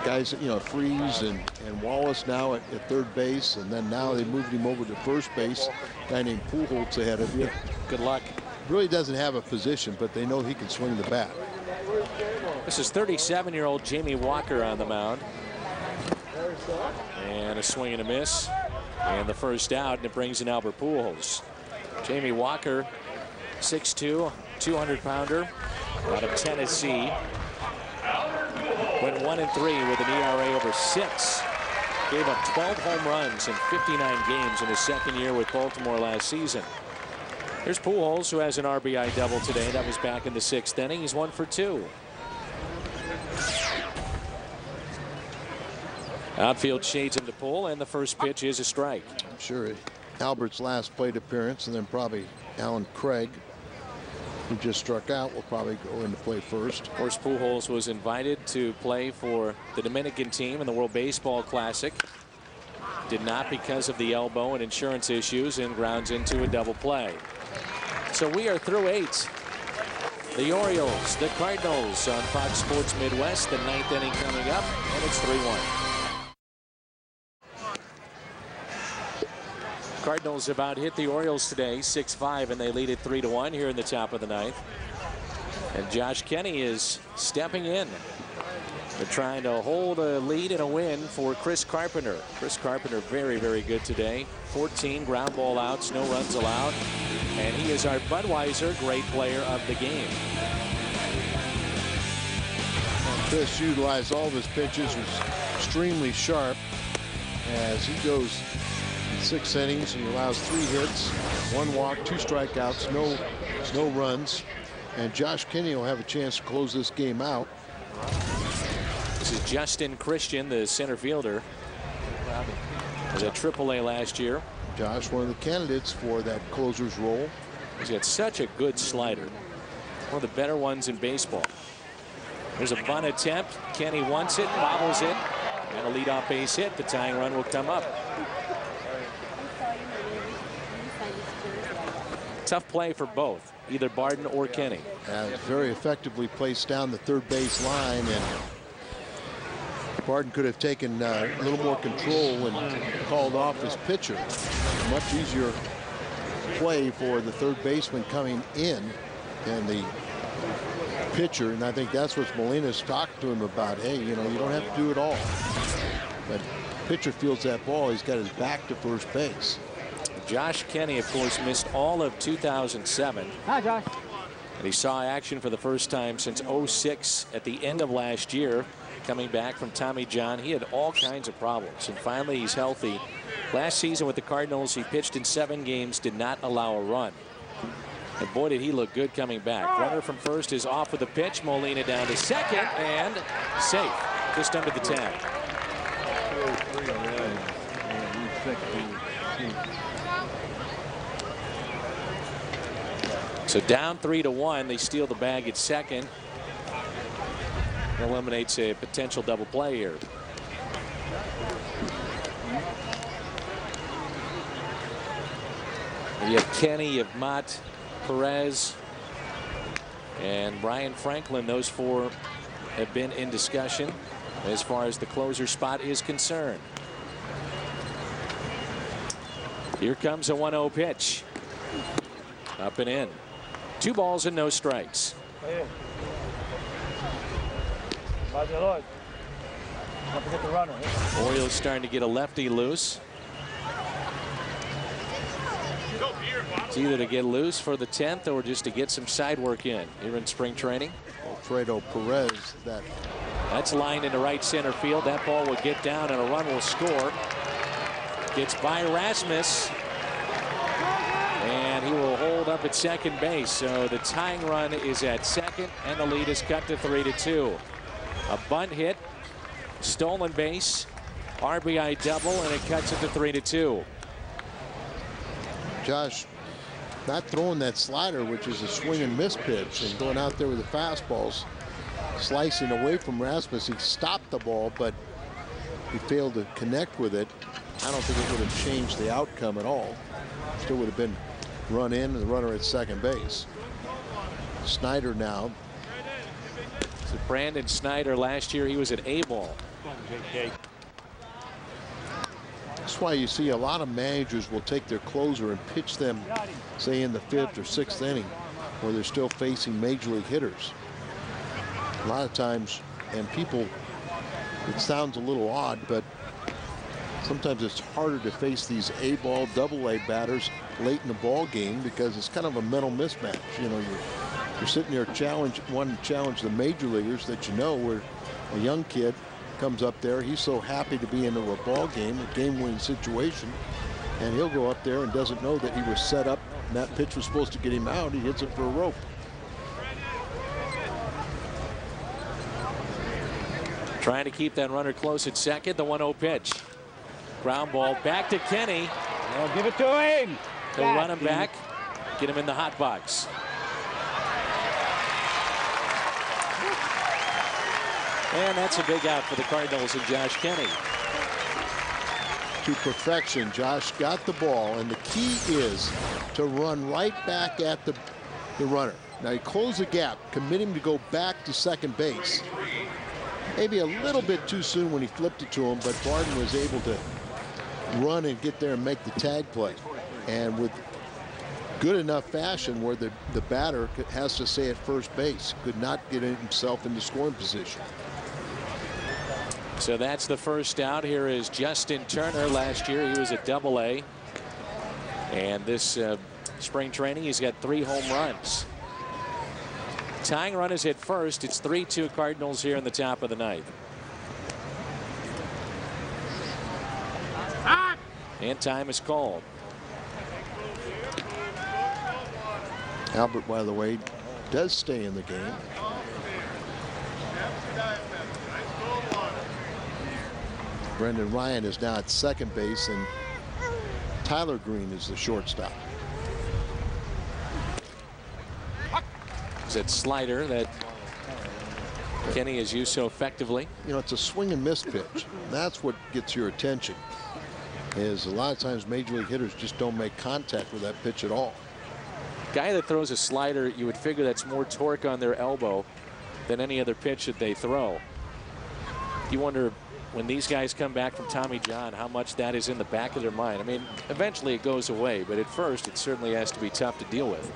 guys, Freeze and Wallace now at third base, and then now they moved him over to first base. A guy named Pujols ahead of you. Good luck. Really doesn't have a position, but they know he can swing the bat. This is 37-year-old Jamie Walker on the mound. And a swing and a miss. And the first out, and it brings in Albert Pujols. Jamie Walker, 6'2", 200-pounder, out of Tennessee. Went 1-3 with an ERA over 6. Gave up 12 home runs in 59 games in his second year with Baltimore last season. Here's Pujols, who has an RBI double today. That was back in the 6th inning. He's 1 for 2. Outfield shades him to pull, and the first pitch is a strike. I'm sure Albert's last plate appearance, and then probably Alan Craig, who just struck out, will probably go into play first. Of course, Pujols was invited to play for the Dominican team in the World Baseball Classic. Did not because of the elbow and insurance issues, and grounds into a double play. So we are through 8. The Orioles, the Cardinals on Fox Sports Midwest. The 9th inning coming up, and it's 3-1. Cardinals about hit the Orioles today 6-5, and they lead it 3-1 here in the top of the 9th. And Josh Kenny is stepping in. They're trying to hold a lead and a win for Chris Carpenter. Chris Carpenter very, very good today. 14 ground ball outs, no runs allowed. And he is our Budweiser great player of the game. Chris utilized all of his pitches, was extremely sharp as he goes 6 innings. He allows 3 hits, 1 walk, 2 strikeouts, no runs. And Josh Kenny will have a chance to close this game out. This is Justin Christian, the center fielder. Was at AAA last year. Josh, one of the candidates for that closer's role. He's got such a good slider. One of the better ones in baseball. There's a bunt attempt. Kenny wants it, bobbles it, and a leadoff base hit. The tying run will come up. Tough play for both, either Barden or Kenny. Very effectively placed down the third base line, and Barden could have taken a little more control and called off his pitcher. Much easier play for the third baseman coming in than the pitcher, and I think that's what Molina's talked to him about. Hey, you know, you don't have to do it all. But pitcher fields that ball, he's got his back to first base. Josh Kenny, of course, missed all of 2007. Hi, Josh. And he saw action for the first time since 06 at the end of last year, coming back from Tommy John. He had all kinds of problems, and finally he's healthy. Last season with the Cardinals, he pitched in 7 games, did not allow a run. And boy, did he look good coming back. Runner from first is off with a pitch. Molina down to second, and safe, just under the tag. So down 3-1, they steal the bag at second. Eliminates a potential double play here. You have Kenny, you have Mott, Perez, and Brian Franklin. Those 4 have been in discussion as far as the closer spot is concerned. Here comes a 1-0 pitch. Up and in. 2 balls and no strikes. Orioles starting to get a lefty loose. It's either to get loose for the 10th or just to get some side work in here in spring training. Alfredo Perez, that's lined into right center field. That ball will get down and a run will score. Gets by Rasmus, and he will hold up at second base. So the tying run is at second, and the lead is cut to 3-2. A bunt hit, stolen base, RBI double, and it cuts it to 3-2. Josh not throwing that slider, which is a swing and miss pitch, and going out there with the fastballs, slicing away from Rasmus. He stopped the ball, but he failed to connect with it. I don't think it would have changed the outcome at all. Still would have been run in, and the runner at second base. Snyder now. So Brandon Snyder, last year he was at A-ball. That's why you see a lot of managers will take their closer and pitch them, say, in the 5th or 6th inning, where they're still facing major league hitters. A lot of times, and people, it sounds a little odd, but sometimes it's harder to face these A-ball, double-A batters late in the ball game because it's kind of a mental mismatch. You know, you're sitting there wanting to challenge the major leaguers that you know, where a young kid comes up there. He's so happy to be into a ball game, a game-winning situation, and he'll go up there and doesn't know that he was set up and that pitch was supposed to get him out. He hits it for a rope. Trying to keep that runner close at second. The 1-0 pitch. Ground ball back to Kenny. Oh, give it to him. He'll run him back. Get him in the hot box. And that's a big out for the Cardinals and Josh Kenny. To perfection, Josh got the ball, and the key is to run right back at the runner. Now he closed the gap, commit him to go back to second base. Maybe a little bit too soon when he flipped it to him, but Barton was able to run and get there and make the tag play. And with good enough fashion where the batter has to stay at first base, could not get himself into scoring position. So that's the first out. Here is Justin Turner. Last year he was at Double-A. And this spring training he's got 3 home runs. Tying run is at first. It's 3-2 Cardinals here in the top of the 9th. And time is called. Albert, by the way, does stay in the game. Brendan Ryan is now at second base, and Tyler Green is the shortstop. It's that slider that Kenny has used so effectively. You know, it's a swing and miss pitch. That's what gets your attention. Is a lot of times major league hitters just don't make contact with that pitch at all. Guy that throws a slider, you would figure that's more torque on their elbow than any other pitch that they throw. You wonder when these guys come back from Tommy John how much that is in the back of their mind. I mean, eventually it goes away, but at first it certainly has to be tough to deal with.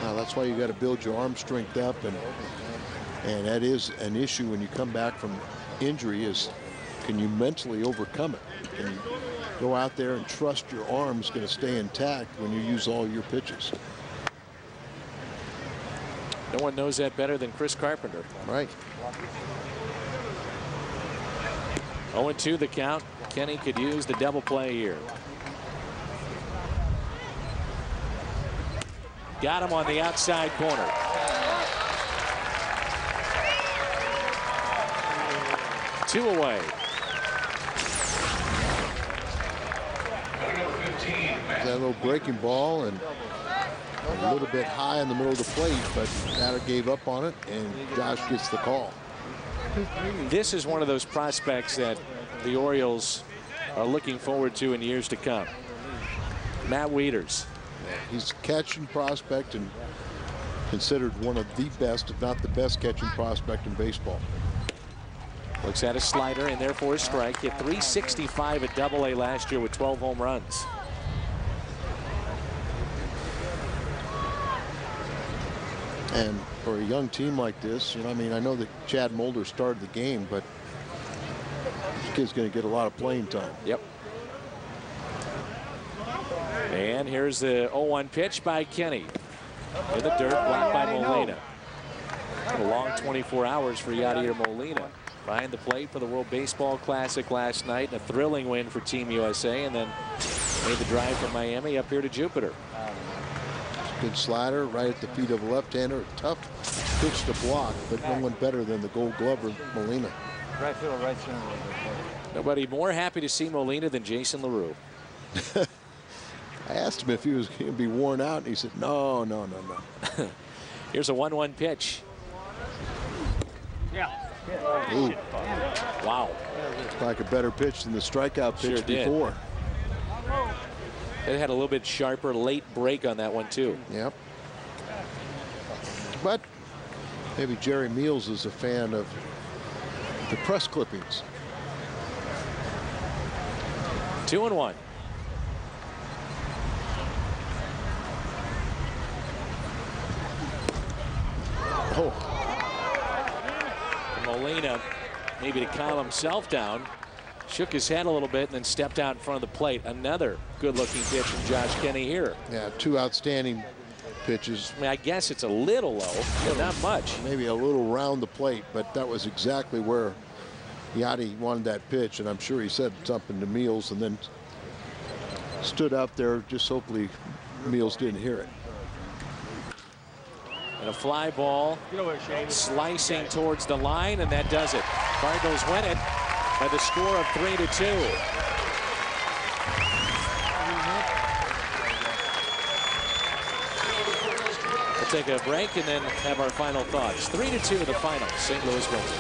That's why you got to build your arm strength up, and that is an issue when you come back from injury. Is can you mentally overcome it? Can you go out there and trust your arm's going to stay intact when you use all your pitches? No one knows that better than Chris Carpenter. Right. 0-2 the count. Kenny could use the double play here. Got him on the outside corner. Two away. That little breaking ball and a little bit high in the middle of the plate, but batter gave up on it, and Josh gets the call. This is one of those prospects that the Orioles are looking forward to in years to come. Matt Wieters. He's a catching prospect and considered one of the best, if not the best, catching prospect in baseball. Looks at a slider and therefore a strike. Hit .365 at Double-A last year with 12 home runs. And for a young team like this, you know, I mean, I know that Chad Mulder started the game, but this kid's going to get a lot of playing time. Yep. And here's the 0-1 pitch by Kenny. In the dirt, blocked by Molina. A long 24 hours for Yadier Molina. Behind the plate for the World Baseball Classic last night. A thrilling win for Team USA, and then made the drive from Miami up here to Jupiter. Good slider right at the feet of a left-hander. Tough pitch to block, but no one better than the Gold Glover, Molina. Right field, right center. Nobody more happy to see Molina than Jason LaRue. I asked him if he was going to be worn out, and he said, no, no, no, no. Here's a 1-1 pitch. Yeah. Ooh, Wow. like a better pitch than the strikeout pitch Sure did. before. It had a little bit sharper late break on that one, too. Yep. But maybe Jerry Meals is a fan of the press clippings. 2-1. Oh, Molina, maybe to calm himself down, shook his head a little bit and then stepped out in front of the plate. Another good-looking pitch from Josh Kenny here. Yeah, 2 outstanding pitches. I mean, I guess it's a little low, but not much. Maybe a little round the plate, but that was exactly where Yachty wanted that pitch, and I'm sure he said something to Meals and then stood out there. Just hopefully Meals didn't hear it. And a fly ball slicing towards the line, and that does it. Cardinals win it by the score of 3-2. We'll take a break and then have our final thoughts. 3-2 the final. St. Louis wins it.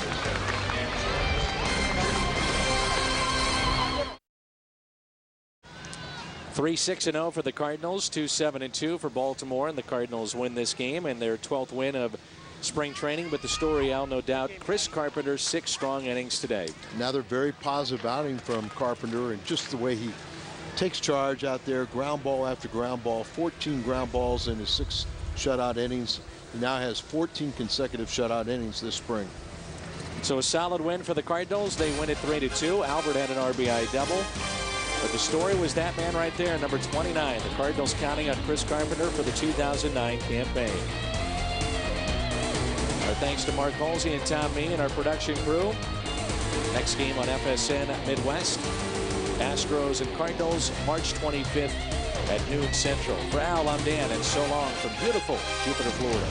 3-6-0 for the Cardinals, 2-7-2 for Baltimore, and the Cardinals win this game and their 12th win of spring training. But the story, Al, no doubt, Chris Carpenter, 6 strong innings today. Another very positive outing from Carpenter, and just the way he takes charge out there, ground ball after ground ball, 14 ground balls in his 6 shutout innings. He now has 14 consecutive shutout innings this spring. So a solid win for the Cardinals. They win it 3-2. Albert had an RBI double. But the story was that man right there, number 29. The Cardinals counting on Chris Carpenter for the 2009 campaign. Our thanks to Mark Halsey and Tom Mee and our production crew. Next game on FSN Midwest. Astros and Cardinals, March 25th at noon Central. For Al, I'm Dan, and so long from beautiful Jupiter, Florida.